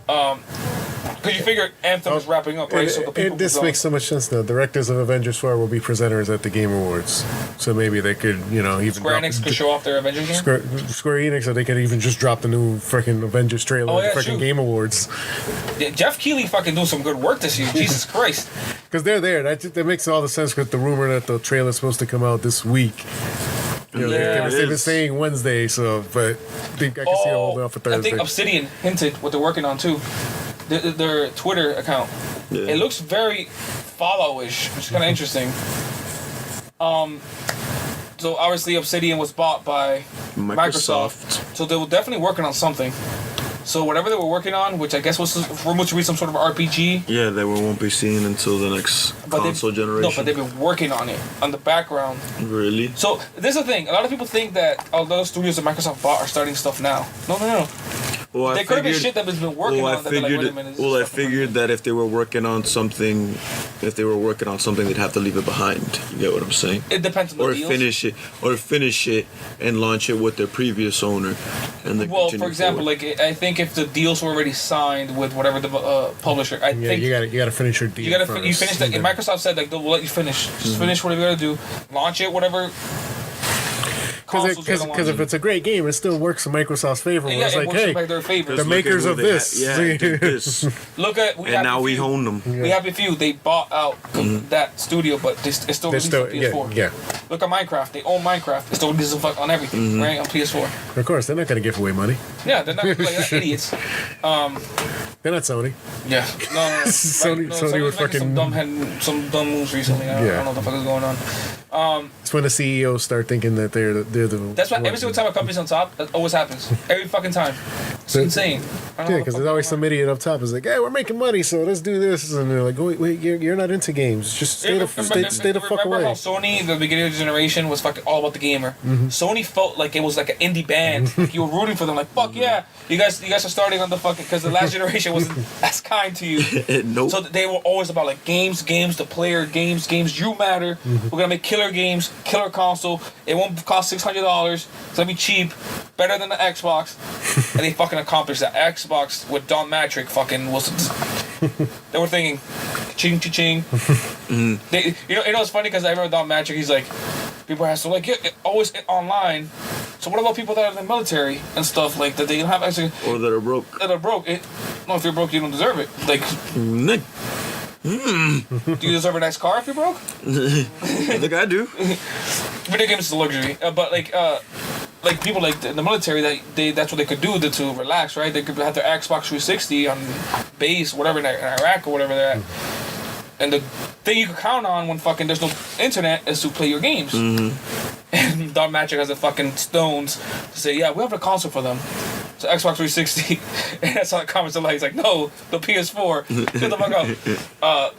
Because you figure Anthem is wrapping up, right? So the people this makes so much sense, though. Directors of Avengers 4 will be presenters at the Game Awards. So maybe they could, even... Square Enix could show off their Avengers game? Square Enix, or they could even just drop the new freaking Avengers trailer at the freaking Game Awards. Yeah, Jeff Keighley fucking doing some good work this year. Jesus Christ. Because they're there. That makes all the sense with the rumor that the trailer's supposed to come out this week. They've been saying Wednesday, but I can see it holding off for Thursday. I think Obsidian hinted what they're working on, too. Their Twitter account. Yeah. It looks very Fallout-ish, which is kind of interesting. So obviously Obsidian was bought by Microsoft. So they were definitely working on something. So whatever they were working on, which I guess was rumored to be some sort of RPG. Yeah, they won't be seen until the next console generation. No, but they've been working on it on the background. Really? So this is the thing. A lot of people think that all those studios that Microsoft bought are starting stuff now. No. Well, there could have been shit that has been working on. I figured that if they were working on something, they'd have to leave it behind. You get what I'm saying? It depends on the deals. Finish it and launch it with their previous owner. And for example, I think if the deals were already signed with whatever the publisher, I think you got to finish your deal. You finish that. And Microsoft said they'll let you finish. Just finish whatever you got to do. Launch it, whatever. Because if it's a great game, it still works in Microsoft's favor. Yeah, it's like, hey, the makers of this. Look at we own them. We have a few. They bought out that studio, but it's still released on PS4. Yeah. Look at Minecraft. They own Minecraft. It's still released on everything, right? On PS4. Of course, they're not going to give away money. Yeah, they're not idiots. They're not Sony. Yeah. No. Sony would fucking some dumb moves recently. I don't know what the fuck is going on. It's when the CEOs start thinking that they're the. That's why every single time a company's on top, that always happens. Every fucking time. It's insane. Yeah, because there's always some idiot up top who's like, "Hey, we're making money, so let's do this," and they're like, "Wait, you're not into games. Just stay the fuck Remember away." how Sony, the beginning of the generation, was fucking all about the gamer? Sony felt like it was like an indie band. Like you were rooting for them. Like fuck yeah, you guys are starting on the fucking because the last generation wasn't as kind to you. Nope. So they were always about like games, the player, games. You matter. We're gonna make killer games, killer console. It won't cost $600. It's gonna be cheap, better than the Xbox. And they fucking accomplished that. Xbox with Don Matrick fucking was. They were thinking, ching ching. They, you know it's funny because I remember Don Matrick. He's like, people have to like always online. So what about people that are in the military and stuff like that? They don't have actually Or that are broke. No, if you're broke, you don't deserve it. Like, Nick. do you deserve a nice car if you're broke? I think I do. Video games is a luxury, but like people like in the military that's what they could do to relax, right? They could have their Xbox 360 on base, whatever in Iraq or whatever they're at. And the thing you can count on when fucking there's no internet is to play your games. And Don Matrick has the fucking stones to say, yeah, we have a console for them. So Xbox 360. And that's how the comments are like. He's like, no, the PS4. Get the fuck out.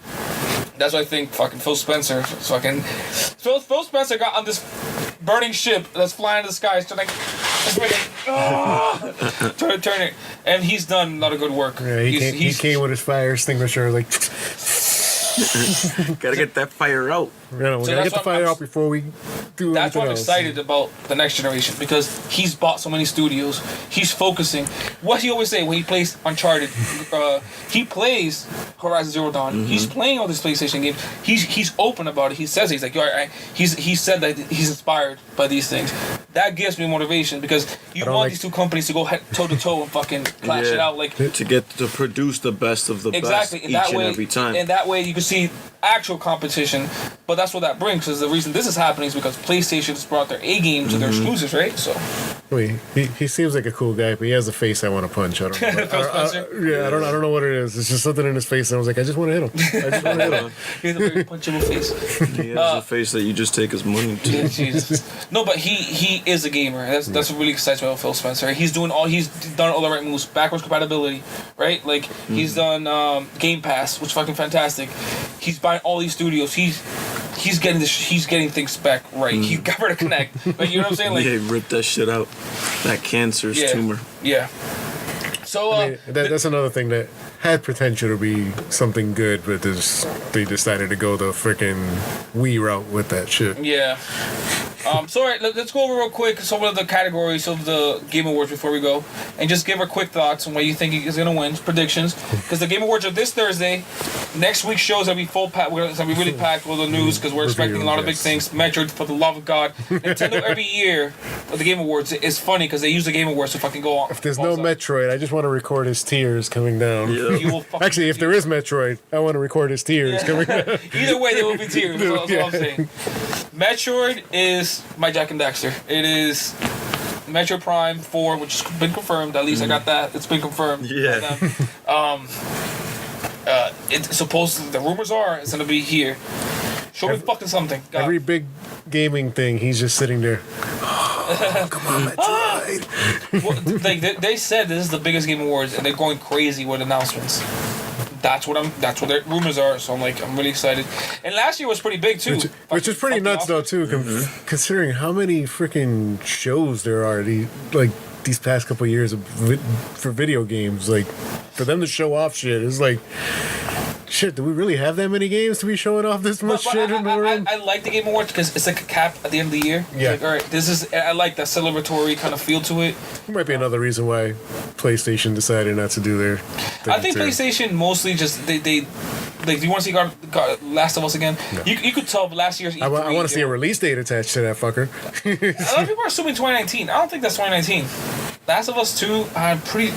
That's why I think fucking Phil Spencer Phil Spencer got on this burning ship that's flying in the sky. It's like, turn it. And he's done a lot of good work. Yeah, he came with his fire extinguisher, like. Gotta get that fire out. We gotta get the fire out before we do That's why I'm else. excited about the next generation because he's bought so many studios. He's focusing. What he always say when he plays Uncharted, he plays Horizon Zero Dawn. He's playing all these PlayStation games. He's open about it. He says he's like, he said that he's inspired by these things. That gives me motivation because you want these two companies to go toe to toe and fucking clash it out like to get to produce the best of the best each and every time. And that way you can see actual competition. But that's what that brings. Because the reason this is happening is because PlayStation's brought their A games to their exclusives, right? So. Wait, he seems like a cool guy, but he has a face I want to punch. I don't know. I don't know what it is. It's just something in his face, and I was like, I just want to hit him. He has a very punchable face. He has a face that you just take his money to. Yeah, Jesus. No, but he is a gamer. That's what really excites me about Phil Spencer. He's done all the right moves, backwards compatibility, right? Like he's done Game Pass, which is fucking fantastic. He's buying all these studios. He's getting things back right. He got rid of Connect. Like you know what I'm saying? Like yeah, rip that shit out. That cancer's tumor. Yeah. So I mean, that's another thing that had potential to be something good, but they decided to go the freaking Wii route with that shit. Yeah. So all right, let's go over real quick some of the categories of the Game Awards before we go, and just give our quick thoughts on what you think is gonna win, predictions. Because the Game Awards are this Thursday. Next week's show is gonna be full packed. It's gonna be really packed with the news because we're expecting a lot of big things. Metroid, for the love of God. Nintendo every year of the Game Awards is funny because they use the Game Awards to fucking go on. If there's no Metroid, I just want to record his tears coming down. Yeah. Actually, if there is Metroid, I want to record his tears coming down. Either way, there will be tears. That's all I'm saying. Metroid is my Jack and Daxter. It is Metroid Prime 4, which has been confirmed. At least I got that. It's been confirmed. Yeah. It's supposed. The rumors are it's gonna be here. Show me fucking something. God. Every big gaming thing, he's just sitting there. Oh, come on, Metroid. Well, like they said this is the biggest Game Awards, and they're going crazy with announcements. That's what their rumors are. So I'm really excited. And last year was pretty big too. Which is pretty nuts though too, considering how many freaking shows there are. These past couple of years for video games, like for them to show off shit is like. Shit, do we really have that many games to be showing off this much shit in the room? I like the Game Awards because it's like a cap at the end of the year. Yeah. Like, all right, I like that celebratory kind of feel to it. It might be another reason why PlayStation decided not to do their thing I think too. PlayStation mostly just they like. Do you want to see God Last of Us again? No. You could tell last year's. E3, I want to see a release date attached to that fucker. A lot of people are assuming 2019. I don't think that's 2019. Last of Us 2, pretty.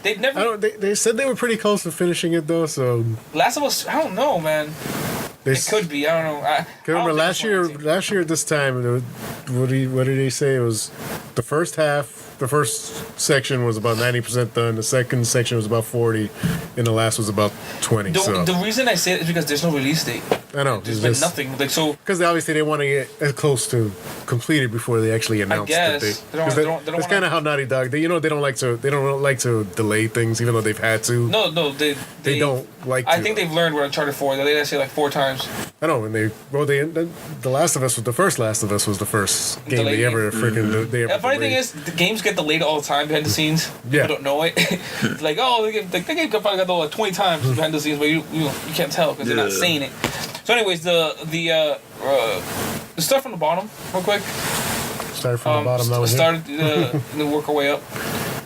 They've never. They said they were pretty close to finishing it though. So Last of Us, I don't know, man. It could be. I don't know. Remember last year at this time, what did they say? It was the first half the first section was about 90% done. The second section was about 40, and the last was about 20. The reason I say it is because there's no release date. I know. There's been nothing. Like so. Because obviously they want to get as close to completed before they actually announce guess. the date. They don't That's wanna- kind of how Naughty Dog. They don't like to delay things, even though they've had to. No, They don't like. I to. think they've learned with Uncharted 4. They let us say like 4 times. I know, and the Last of Us was the first Last of Us was the first game Delayed they ever freaking. They ever The funny thing delayed. is, the games get delayed all the time behind the scenes. Yeah. People don't know it. It's like, oh, the game probably got delayed like 20 times behind the scenes, but you can't tell because they're not Yeah. saying it. So, anyways, the stuff from the bottom, real quick. Start from the bottom. That was it. Started to work our way up.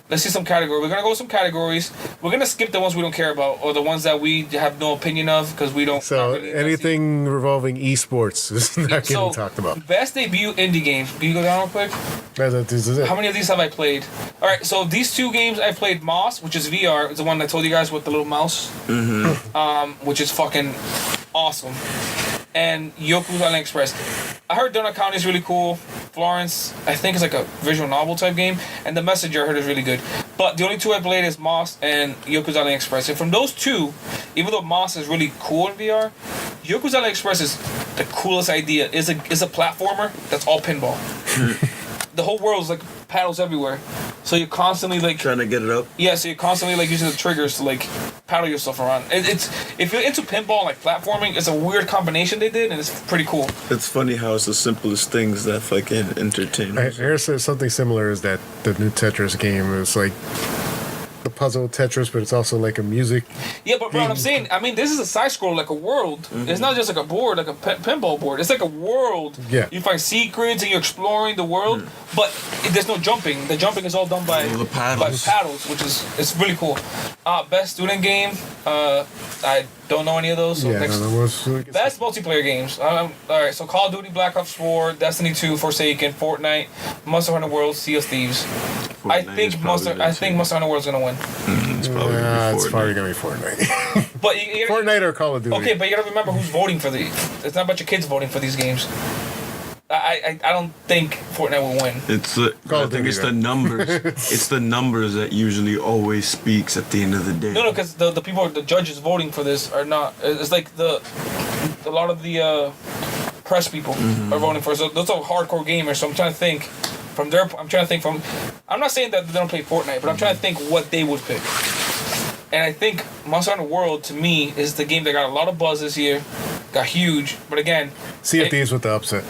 Let's see some categories. We're gonna go with some categories. We're gonna skip the ones we don't care about or the ones that we have no opinion of because we don't. So not really anything revolving esports is not getting So, talked about. Best debut indie games. Can you go down real quick? This is it. How many of these have I played? All right, so these 2 games I played. Moss, which is VR, it's the one I told you guys with the little mouse, which is fucking awesome. And Yoku's Island Express. I heard Donut County is really cool. Florence, I think it's like a visual novel type game. And The Messenger I heard is really good. But the only 2 I played is Moss and Yoku's Island Express. And from those 2, even though Moss is really cool in VR, Yoku's Island Express is the coolest idea. Is a platformer that's all pinball. The whole world is like paddles everywhere. So you're constantly like Trying to get it up. yeah, so you're constantly like using the triggers to like paddle yourself around. It's if you're into pinball and like platforming, it's a weird combination they did, and it's pretty cool. It's funny how it's the simplest things that fucking entertain us. Harris says something similar is that the new Tetris game is like the puzzle Tetris, but it's also like a music. Yeah, but bro, what I'm saying, I mean, this is a side scroll like a world. It's not just like a board, like a pinball board. It's like a world. Yeah. You find secrets and you're exploring the world, but there's no jumping. The jumping is all done by The paddles. by paddles, which is it's really cool. Best student game. I don't know any of those. So Yeah, next. no, Best multiplayer games. All right, so Call of Duty, Black Ops 4, Destiny 2, Forsaken, Fortnite, Monster Hunter World, Sea of Thieves. I Fortnite think is probably Monster Hunter World's gonna win. It's probably it's Fortnite. probably gonna be Fortnite. But you gotta, Fortnite or Call of Duty. okay, but you gotta remember who's voting for these. It's not a bunch of kids voting for these games. I don't think Fortnite will win. It's the Call I of think Duty it's the then. numbers. It's the numbers that usually always speaks at the end of the day. No, because the people, the judges voting for this are not. It's like a lot of the press people are voting for. So those are hardcore gamers. So I'm trying to think from their. I'm trying to think from. I'm not saying that they don't play Fortnite, but I'm trying to think what they would pick. And I think Monster Hunter World to me is the game that got a lot of buzz this year. Got huge, but again, Sea of Thieves with the upset.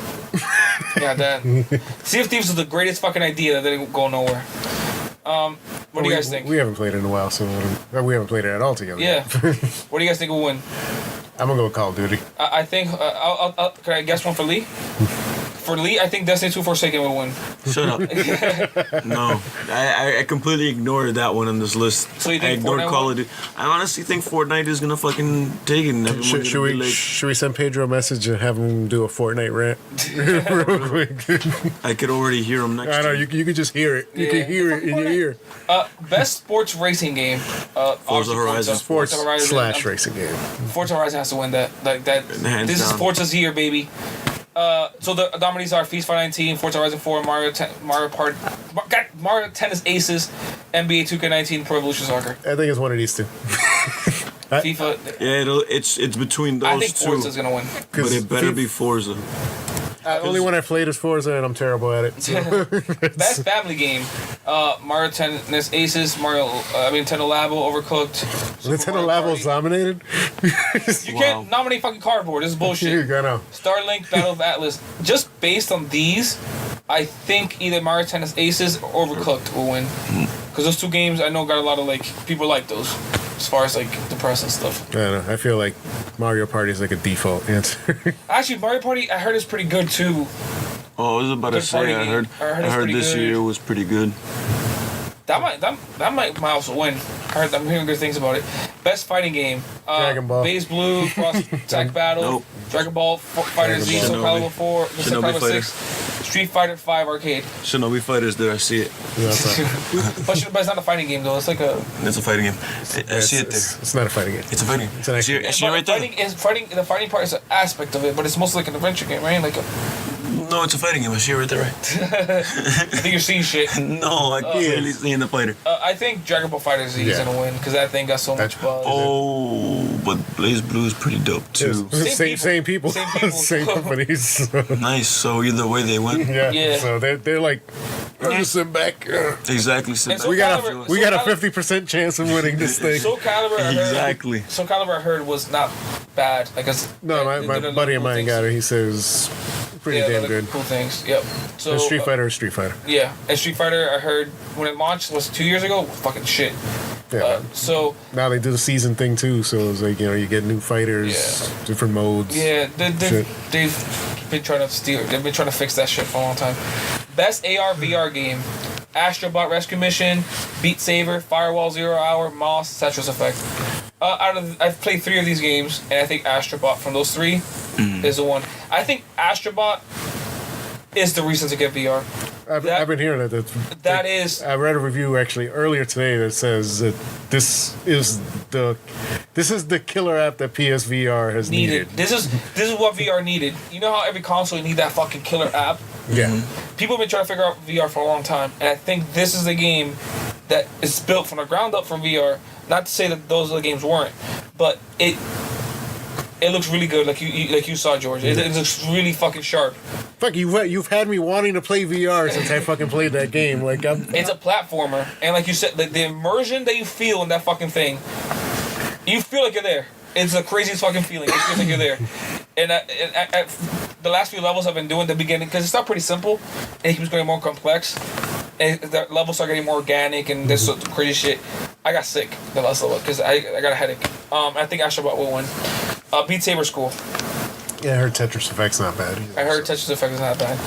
yeah, that Sea of Thieves is the greatest fucking idea that didn't go nowhere. What do you guys think? We haven't played it in a while, so we haven't played it at all together. Yeah. What do you guys think will win? I'm gonna go with Call of Duty. I think. Can I guess one for Lee? For Lee, I think Destiny 2 Forsaken will win. Shut up. No, I completely ignored that one on this list. So you think I ignored Fortnite Call will- of Duty. I honestly think Fortnite is gonna fucking take it. And everyone's Should gonna be we like, should we send Pedro a message and have him do a Fortnite rant real quick? I could already hear him next. I know to me. you could just hear it. You Yeah. can hear it in your ear. Best sports racing game. Obviously Horizon. Sports Horizon. slash racing game. Forza Horizon has to win that. Like that. Hands This is down. Forza's year, baby. So the nominees are FIFA 19, Forza Horizon 4, Mario Tennis Aces, NBA 2K19, Pro Evolution Soccer. I think it's one of these two. FIFA. Yeah, it's between I those think two. Forza's gonna win. But it better be Forza. Only one I played is Forza, and I'm terrible at it. So. Best family game: Mario Tennis Aces, Nintendo Labo, Overcooked. Super Nintendo Mario Labo's Party. nominated. You can't nominate fucking cardboard. This is bullshit. I know. Starlink, Battle of Atlas. Just based on these, I think either Mario Tennis Aces or Overcooked will win. Because those 2 games I know got a lot of people like those. As far as the press and stuff. I don't know. I feel like Mario Party is like a default answer. Actually, Mario Party I heard is pretty good too. Oh, I was about to Good party say. I game. heard. I heard I it's heard pretty this good. year was pretty good. That might also win. I'm hearing good things about it. Best fighting game: Dragon Ball. Base Blue, Cross Attack Battle, Nope. Dragon Ball Fighter Dragon Z, Ball. Soul Calibur 4, Soul Shinobi Calibur Fighter. 6, Street Fighter 5 Arcade. Shinobi Fighters. There, I see it. But it's not a fighting game though. It's like a. It's a fighting game. I see it there. It's not a fighting game. It's a fighting game. It's an action I see it right there. The fighting part is an aspect of it, but it's mostly like an adventure game, right? Like a. No, it's a fighting game. I see it right there, right? I think you're seeing shit. No, I clearly seeing the fighter. I think Dragon Ball Fighter Z is Yeah. gonna win because that thing got so much buzz. Oh, but Blaze Blue is pretty dope too. Same people. Same people. Same companies. Nice. So either way they win. yeah. Yeah. So they're like, I'll just sit back. Exactly. Sit And back. so We got Calibur- we got a Calibur- 50% chance of winning this thing. Soul Calibur, I heard, Exactly. Soul Calibur, I heard was not bad. Like, No, my buddy of mine got it. He says pretty damn good. Cool things. Yep. So And Street Fighter is Street Fighter. Yeah, and Street Fighter, I heard when it launched was 2 years ago. Fucking shit. Yeah. So Now they do the season thing too, so it's like, you get new fighters, Yeah. different modes. yeah, Shit. they've been trying to steal. They've been trying to fix that shit for a long time. Best AR VR game: Astrobot Rescue Mission, Beat Saber, Firewall Zero Hour, Moss, Tetris Effect. I've played 3 of these games, and I think Astrobot from those 3 is the one. I think Astrobot is the reason to get VR. I've been hearing that. That is I read a review actually earlier today that says that this is the killer app that PSVR has needed. This is what VR needed. You know how every console need that fucking killer app. Yeah. People have been trying to figure out VR for a long time, and I think this is the game that is built from the ground up for VR. Not to say that those other games weren't, but it looks really good, like you saw, George. It looks really fucking sharp. Fuck, you've had me wanting to play VR since I fucking played that game. Like It's a platformer, and like you said, the immersion that you feel in that fucking thing, you feel like you're there. It's the craziest fucking feeling. It feels like you're there. And at the last few levels I've been doing, the beginning, because it started pretty simple, and it keeps getting more complex. And the levels start getting more organic, and this crazy shit. I got sick the last level because I got a headache. I think Astrobot will win. Beat Saber's cool. yeah, I heard Tetris Effect's not bad. Either, I heard Tetris Effect is not bad.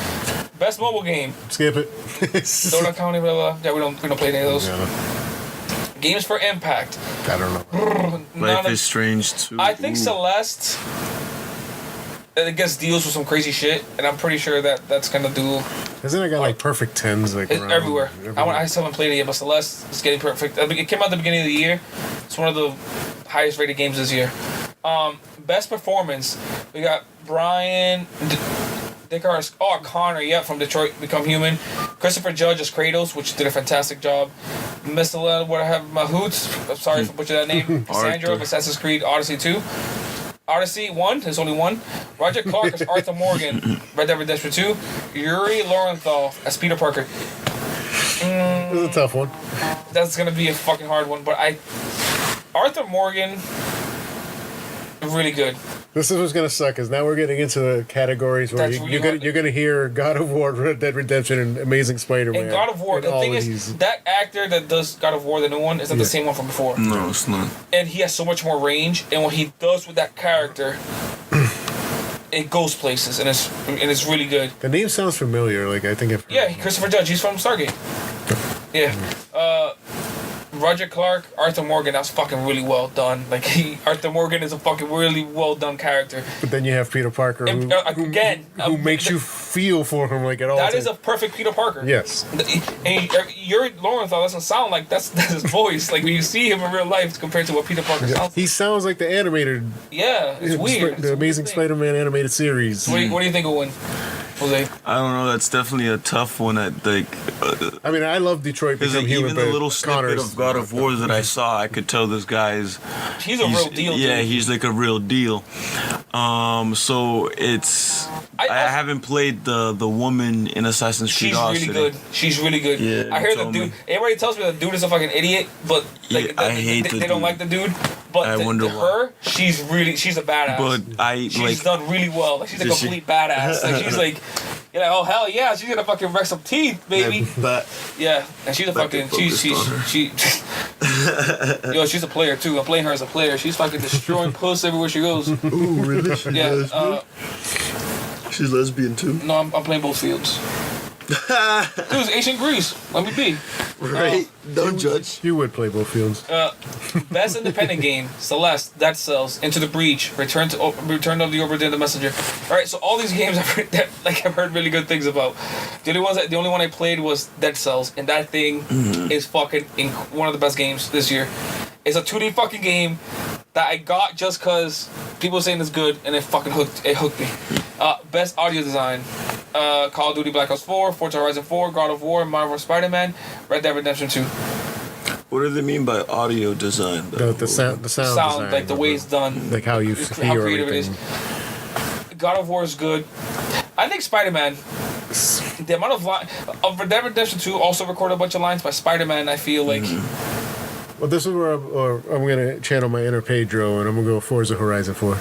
Best mobile game. Skip it. Donut County, blah, blah. Yeah, we don't play any of those. Yeah, Games for Impact. I don't know. Life is Strange too. I think Ooh. Celeste. It gets deals with some crazy shit, and I'm pretty sure that's gonna do. Hasn't it got like perfect 10s like It's around everywhere. I still haven't played it yet, but Celeste is getting perfect. It came out at the beginning of the year. It's one of the highest rated games this year. Best performance. We got Brian Connor, from Detroit Become Human. Christopher Judge as Kratos, which did a fantastic job. Mr. What I have Mahoots. I'm sorry for butchering that name. Sandra of Assassin's Creed Odyssey 2. Odyssey 1, there's only one. Roger Clark as Arthur Morgan, Red Dead Redemption 2. Yuri Lowenthal as Peter Parker. It was a tough one. That's gonna be a fucking hard one, but Arthur Morgan, really good. This is what's gonna suck, is now we're getting into the categories where That's really you're gonna hear God of War, Red Dead Redemption, and Amazing Spider-Man. And God of War, and the all thing of is, these. that actor that does God of War, the new one, is not the same one from before. No, it's not. And he has so much more range, and what he does with that character, it goes places, and it's really good. The name sounds familiar. Like I think I've heard Yeah, of it. Christopher Judge, he's from Stargate. Yeah. Roger Clark, Arthur Morgan, that's fucking really well done. Like Arthur Morgan is a fucking really well done character. But then you have Peter Parker, And, who makes you feel for him like at all. That is times. a perfect Peter Parker. Yes. And Yuri Lowenthal doesn't sound like that's his voice. Like when you see him in real life compared to what Peter Parker sounds like. He sounds like the animated, Yeah, it's weird. the Amazing Spider-Man animated series. What do you think will win, Jose? I don't know. That's definitely a tough one. I think. I mean, I love Detroit Because Become Human, even the but little snippet Connor's of God of War that I saw, I could tell this guy's. He's a real deal. Yeah, dude. he's like a real deal. So it's. I haven't played the woman in Assassin's Creed She's Odyssey. really good. She's really good. Yeah, I hear you the told dude. me. Everybody tells me the dude is a fucking idiot, but like Yeah, I hate the they don't dude. like the dude. But I wonder why. her, she's a badass. But she's done really well. Like she's a Does she- complete badass. Like she's like, you're like, oh hell yeah, she's gonna fucking wreck some teeth, baby. But Yeah, and she's a Back fucking and focused on her. yo, she's a player too. I'm playing her as a player. She's fucking destroying puss everywhere she goes. ooh, really? Yeah, She's lesbian too. no, I'm playing both fields. Dude, it's ancient Greece. Let me be. Right? Don't judge. You would play both fields. Best independent game: Celeste, Dead Cells, Into the Breach, Return of the Obra Dinn, The Messenger. All right, so all these games I've heard really good things about. The only one I played was Dead Cells, and that thing is fucking one of the best games this year. It's a 2D fucking game that I got just cause people were saying it's good, and it fucking hooked me. Best audio design: Call of Duty Black Ops 4, Forza Horizon 4, God of War, Marvel Spider-Man, Red Dead Redemption 2. What do they mean by audio design? The sound design, Like the way it's done. like how you How hear creative it everything. is. God of War is good. I think Spider-Man, the amount of Red Dead Redemption 2 also recorded a bunch of lines by Spider-Man. I feel like Well, this is where I'm gonna channel my inner Pedro, and I'm gonna go Forza Horizon 4.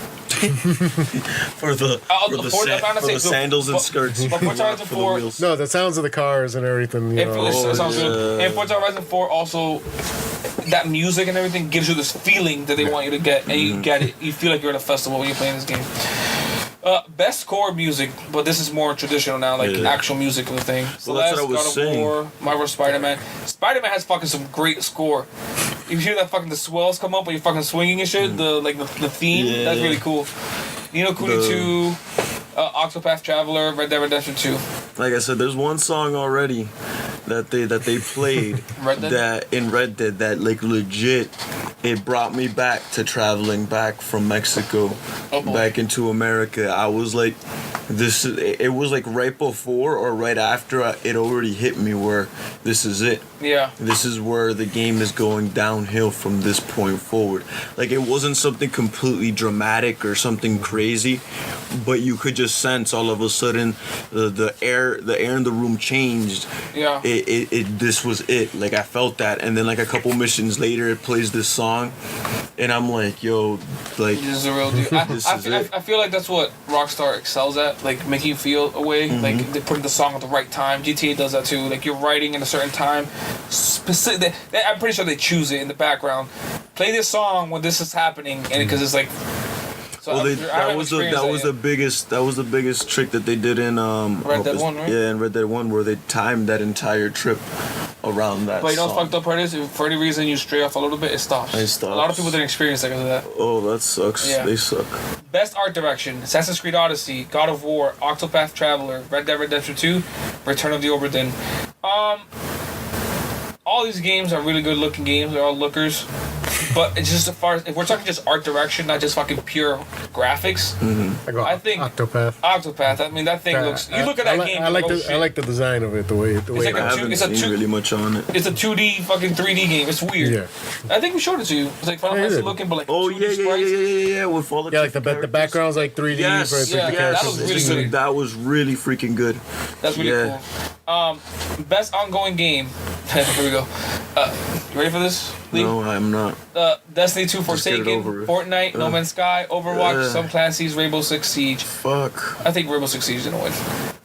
For the sandals and skirts. But Forza Horizon For the 4 wheels. No, the sounds of the cars and everything. You know, it sounds yeah. good. And Forza Horizon 4 also, that music and everything gives you this feeling that they want you to get, and you get it. You feel like you're at a festival when you're playing this game. Best score music, but this is more traditional now, like actual music of the thing. Well, that's what I was God of saying. War, Marvel Spider-Man. Spider-Man has fucking some great score. You hear that fucking the swells come up when you're fucking swinging and shit. The theme, Yeah. that's really cool. Nino Kuni 2, Octopath Traveler, Red Dead Redemption 2. Like I said, there's one song already that they played Red Dead? that in Red Dead that like legit it brought me back to traveling back from Mexico back into America. I was like, it was like right before or right after it already hit me where this is it. Yeah. This is where the game is going downhill from this point forward. Like it wasn't something completely dramatic or something crazy, but you could just sense all of a sudden the air in the room changed. Yeah. This was it. Like I felt that, and then like a couple missions later, it plays this song, and I'm like, yo, like This is a real dude. I feel like that's what Rockstar excels at, like making you feel a way. Mm-hmm. Like they put the song at the right time. GTA does that too. Like you're writing in a certain time. Specific. I'm pretty sure they choose it in the background. Play this song when this is happening, and because it's like. So well, that was the biggest trick that they did in Red Dead 1, right? Yeah, in Red Dead 1, where they timed that entire trip around that. But you know song. what fucked up part is? If for any reason you stray off a little bit, it stops. It stops. A lot of people didn't experience that because of that. Oh, that sucks. Yeah. They suck. Best art direction: Assassin's Creed Odyssey, God of War, Octopath Traveler, Red Dead Redemption 2, Return of the Obra Dinn. All these games are really good looking games. They're all lookers. But it's just as far as if we're talking just art direction, not just fucking pure graphics. I think Octopath. Octopath. I mean, that thing looks. You look at that game. I like oh, the shit. I like the design of it. The way like I haven't seen really much on it. It's a 2D fucking 3D game. It's weird. Yeah. I think we showed it to you. It's like Final Yeah, you Fantasy did. looking, but like Oh 2D sprites. yeah, with all the Yeah, like the characters. background's like 3D. Yes, but it's yeah, like the that characters. was really good. That was really freaking good. That's really Yeah. cool. Best ongoing game. Here we go. You ready for this? Lee? No, I'm not. Destiny 2 Just get it Forsaken, over with. Fortnite, No Man's Sky, Overwatch, Some Clancy's, Rainbow Six Siege. Fuck. I think Rainbow Six Siege is gonna win.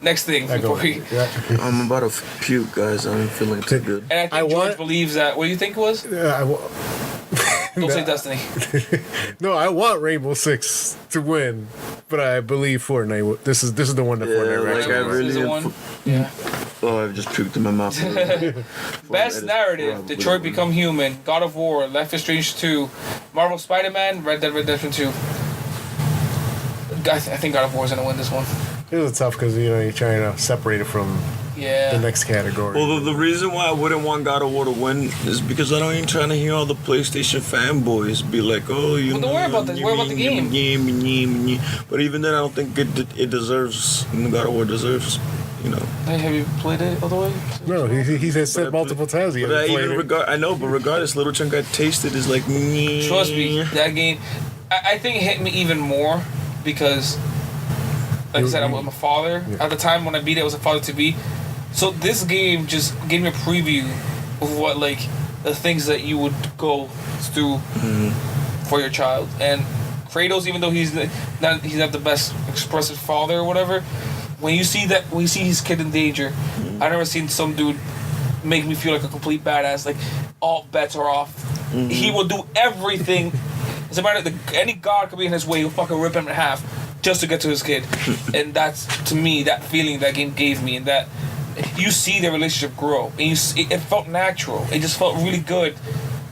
Next thing I go. before we. Yeah. I'm about to puke, guys. I'm feeling too good. And I think I George want- believes that. What do you think it was? Don't say Destiny. No, I want Rainbow Six to win, but I believe Fortnite. This is the one that Fortnite like, actually I won. really Is it am one? Yeah. Oh, I've just puked in my mouth. Best narrative: Detroit Become Human, God of War, Life is Strange 2, Marvel Spider-Man, Red Dead Redemption 2. I think God of War is gonna win this one. It was tough because you're trying to separate it from the Yeah. next category. Well, the reason why I wouldn't want God of War to win is because I don't even trying to hear all the PlayStation fanboys be like, oh, you Well, know. don't worry about this. Worry about the game. But even then, I don't think it deserves. God of War deserves. You know. Hey, have you played it all the way? No, he has said But I multiple times he But hasn't played even it. I know, but regardless, little chunk I tasted is like. Trust me, that game, I think it hit me even more because, like I said, I'm a father. Yeah. At the time when I beat it, I was a father to be. So this game just gave me a preview of what, like, the things that you would go through for your child. And Kratos, even though he's not the best expressive father or whatever, when you see his kid in danger, I've never seen some dude make me feel like a complete badass. Like, all bets are off. He will do everything. As a matter of any god could be in his way, he'll fucking rip him in half just to get to his kid. And that's, to me, that feeling that game gave me, and that you see their relationship grow, and it felt natural. It just felt really good.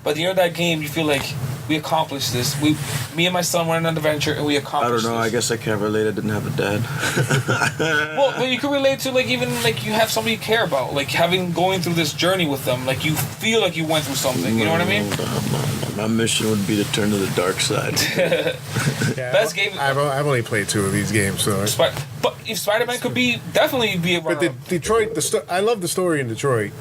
By the end of that game, you feel like we accomplished this. Me and my son went on an adventure, and we I accomplished don't know. this. I guess I can't relate. I didn't have a dad. Well, but you can relate to, like, even like you have somebody you care about, like going through this journey with them. Like you feel like you went through something. You know what I mean? No. My mission would be to turn to the dark side. Yeah, Best game. I've only played 2 of these games, so. But if Spider-Man could definitely be a But runner-up. Detroit, I love the story in Detroit.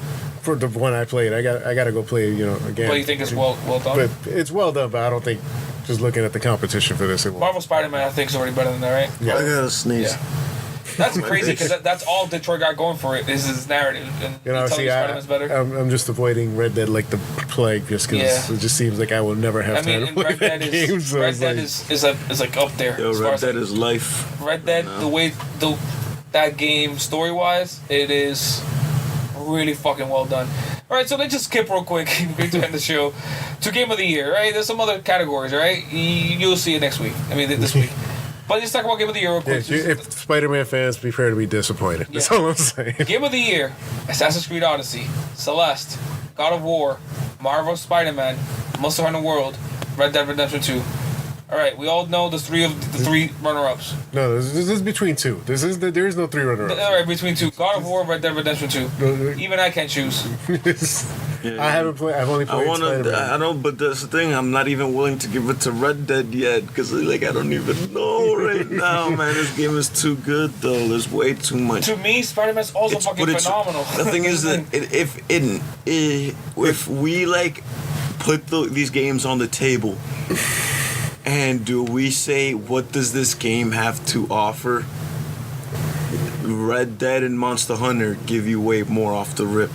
For the one I played, I got to go play, again. But you think it's well done? But it's well done, but I don't think just looking at the competition for this, it will. Marvel Spider-Man, I think, is already better than that, right? Yeah. I gotta sneeze. Yeah. That's crazy because that's all Detroit got going for it is his narrative. And you tell me Spider-Man's better. I'm just avoiding Red Dead like the plague, just because it just seems like I will never have time to play Red that Dead game. is So Red it's Dead like, is like up there. Yo, as far Red as Dead is life. Red Dead, the way that game story wise, it is really fucking well done. All right, so let's just skip real quick. We're going to end the show to Game of the Year. Right, there's some other categories. Right, you'll see it next week. I mean, this week. But let's talk about Game of the Year real quick. if Spider-Man fans, prepare to be disappointed. That's all I'm saying. Game of the Year: Assassin's Creed Odyssey, Celeste, God of War, Marvel Spider-Man, Monster Hunter World, Red Dead Redemption 2. All right, we all know the three runner-ups. No, this is between 2. There is no 3 runner-ups. All right, between 2, God of War, Red Dead Redemption 2. Even I can't choose. I haven't played. I've only played Spider-Man. I don't, but that's the thing. I'm not even willing to give it to Red Dead yet because I don't even know right now, man. This game is too good, though. There's way too much. To me, Spider-Man's also fucking phenomenal. The thing is that if we put these games on the table, and do we say what does this game have to offer? Red Dead and Monster Hunter give you way more off the rip.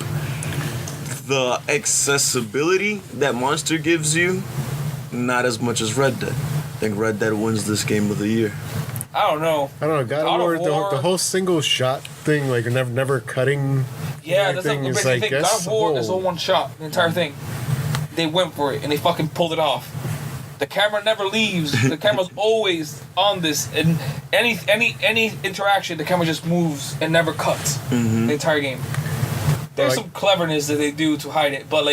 The accessibility that Monster gives you, not as much as Red Dead. I think Red Dead wins this Game of the Year. I don't know. God of War, the whole single shot thing, like never cutting. Yeah, that's thing like, is but like you think God of War is all one shot, the entire thing. They went for it and they fucking pulled it off. The camera never leaves. The camera's always on this, and any interaction, the camera just moves and never cuts. The entire game. There's some cleverness that they do to hide it, but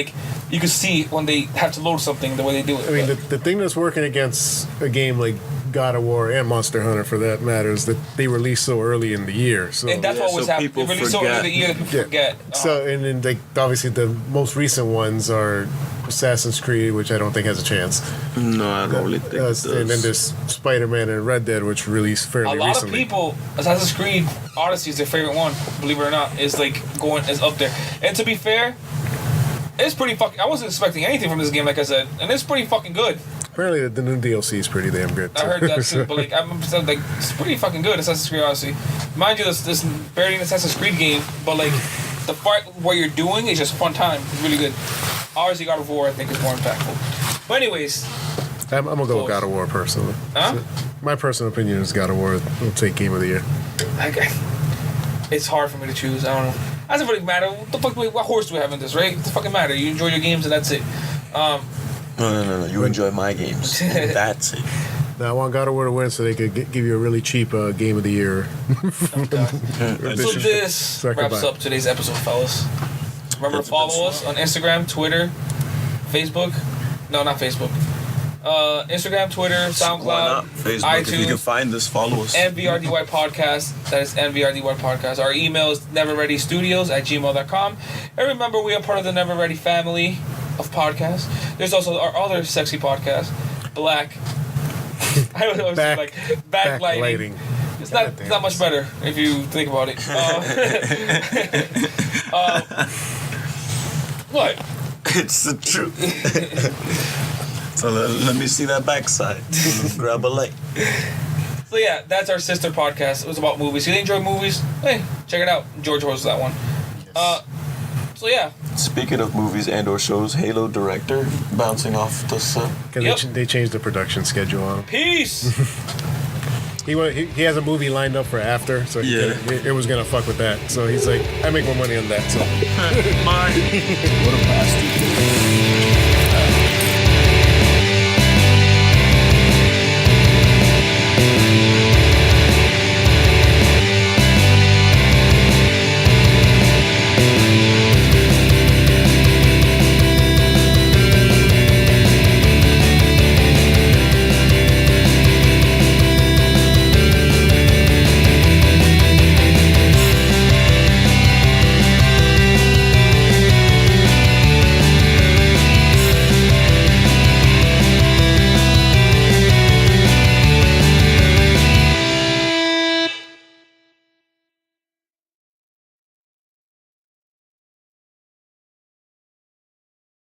you can see when they have to load something the way they do it. I mean, the thing that's working against a game like God of War and Monster Hunter, for that matter, is that they release so early in the year. So and that's what always happens. They release so early in the year that people forget. So and then obviously the most recent ones are Assassin's Creed, which I don't think has a chance. No, I don't really think it does. And then there's Spider-Man and Red Dead, which released fairly recently. A lot of people, Assassin's Creed Odyssey is their favorite one. Believe it or not, is up there. And to be fair, it's pretty fucking. I wasn't expecting anything from this game, like I said, and it's pretty fucking good. Apparently, the new DLC is pretty damn good. I heard that too, but it's pretty fucking good. Assassin's Creed Odyssey, mind you, this barely an Assassin's Creed game, but the part what you're doing is just fun time. It's really good. Obviously, God of War I think is more impactful. But anyways, I'm gonna go with God of War personally. Huh? So my personal opinion is God of War will take Game of the Year. It's hard for me to choose. I don't know. Doesn't really matter. What the fuck? What horse do we have in this, right? It doesn't fucking matter. You enjoy your games and that's it. No. You enjoy my games. And that's it. Now I want God of War to win so they could give you a really cheap Game of the Year. So this wraps up today's episode, fellas. Remember to follow us on Instagram, Twitter, Facebook. No, not Facebook. Instagram, Twitter, SoundCloud, Facebook. iTunes. If you can find us, follow us. NVRDY Podcast. That is NVRDY Podcast. Our email is neverreadystudios@gmail.com. And remember, we are part of the Never Ready family of podcasts. There's also our other sexy podcast, Black. I don't know. It's backlighting. It's not much better if you think about it. What? It's the truth. So let me see that backside. Grab a light. So yeah, that's our sister podcast. It was about movies. If you enjoy movies, hey, check it out. George hosts that one. So yeah. Speaking of movies and/or shows, Halo director bouncing off the set. Because they changed the production schedule on him. Peace. He has a movie lined up for after, so it was gonna fuck with that. So he's like, I make more money on that. So. What a bastard.